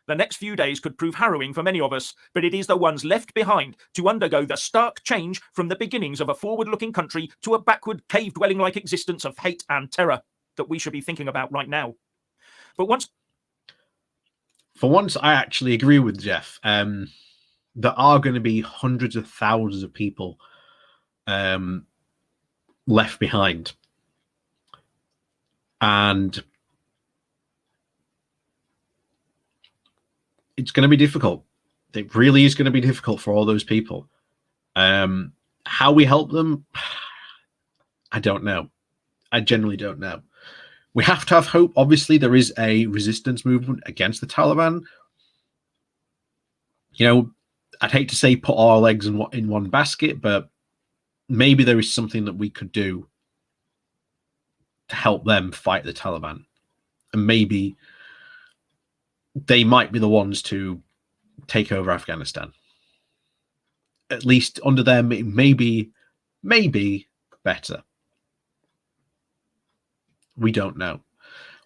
The next few days could prove harrowing for many of us, but it is the ones left behind to undergo the stark change from the beginnings of a forward-looking country to a backward, cave-dwelling-like existence of hate and terror that we should be thinking about right now. But for once, I actually agree with Jeff. There are going to be hundreds of thousands of people left behind. And it's going to be difficult. It really is going to be difficult for all those people. How we help them, I don't know. I genuinely don't know. We have to have hope. Obviously, there is a resistance movement against the Taliban. I'd hate to say put all our eggs in one basket, but maybe there is something that we could do to help them fight the Taliban. And maybe they might be the ones to take over Afghanistan. At least under them, it may be better. We don't know.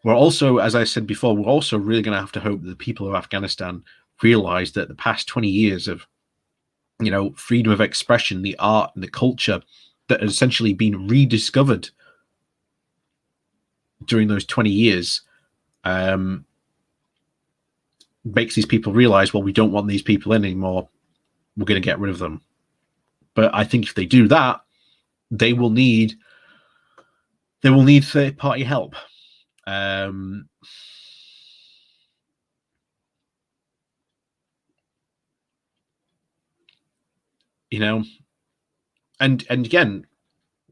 We're also, as I said before, we're also really going to have to hope that the people of Afghanistan realize that the past 20 years of, freedom of expression, the art and the culture that has essentially been rediscovered during those 20 years makes these people realize, well, we don't want these people in anymore. We're going to get rid of them. But I think if they do that, they will need third-party help. And again,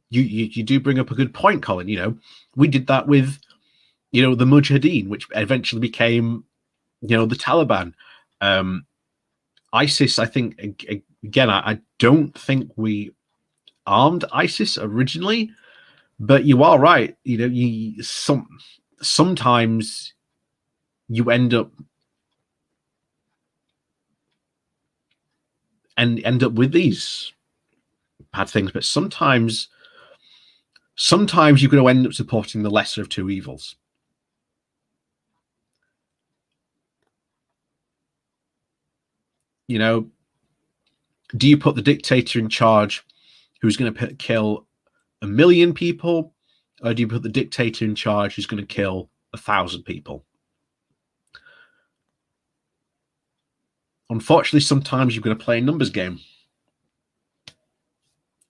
you do bring up a good point, Colin. We did that with the Mujahideen, which eventually became the Taliban. ISIS, I think, again, I don't think we armed ISIS originally, but you are right. Sometimes you end up with these bad things, but sometimes you're going to end up supporting the lesser of two evils. Do you put the dictator in charge who's going to kill 1 million people, or do you put the dictator in charge who's going to kill 1,000 people? Unfortunately, sometimes you're going to play a numbers game.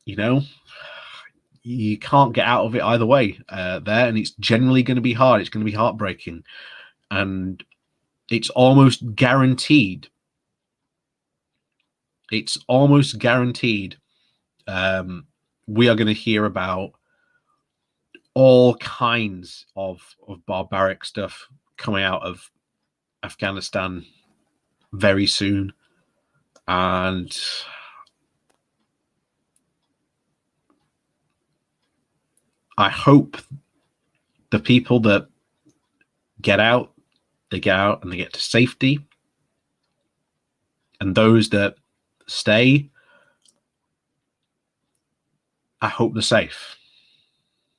You can't get out of it either way there, and it's generally going to be hard. It's going to be heartbreaking, and it's almost guaranteed. It's almost guaranteed we are going to hear about all kinds of barbaric stuff coming out of Afghanistan very soon. And I hope the people that get out, they get out and they get to safety. And those that stay, I hope they're safe.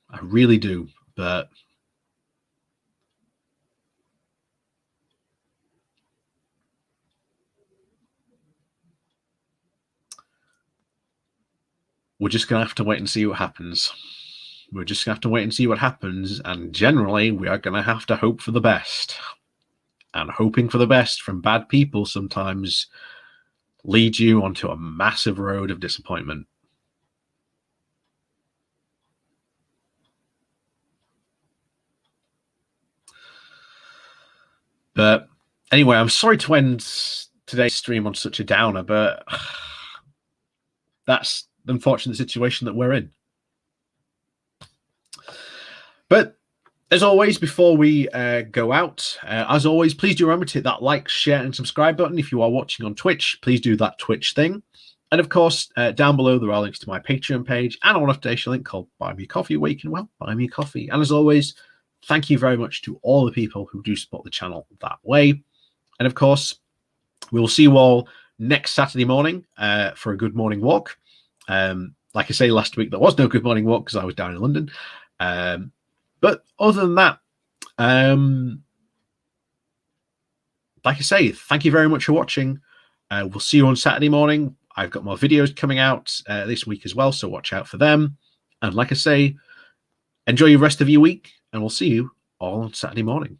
I really do. But we're just going to have to wait and see what happens. We're just going to have to wait and see what happens. And generally, we are going to have to hope for the best. And hoping for the best from bad people sometimes leads you onto a massive road of disappointment. But anyway, I'm sorry to end today's stream on such a downer, but that's the unfortunate situation that we're in. But as always, before we go out, as always, please do remember to hit that like, share, and subscribe button. If you are watching on Twitch, please do that Twitch thing. And of course, down below, there are links to my Patreon page and a one-off donation link called Buy Me Coffee, where you can, buy me a coffee. And as always, thank you very much to all the people who do support the channel that way. And of course, we'll see you all next Saturday morning for a good morning walk. Like I say, last week, there was no good morning walk because I was down in London. But other than that, like I say, thank you very much for watching. We'll see you on Saturday morning. I've got more videos coming out this week as well, so watch out for them. And like I say, enjoy your rest of your week, and we'll see you all on Saturday morning.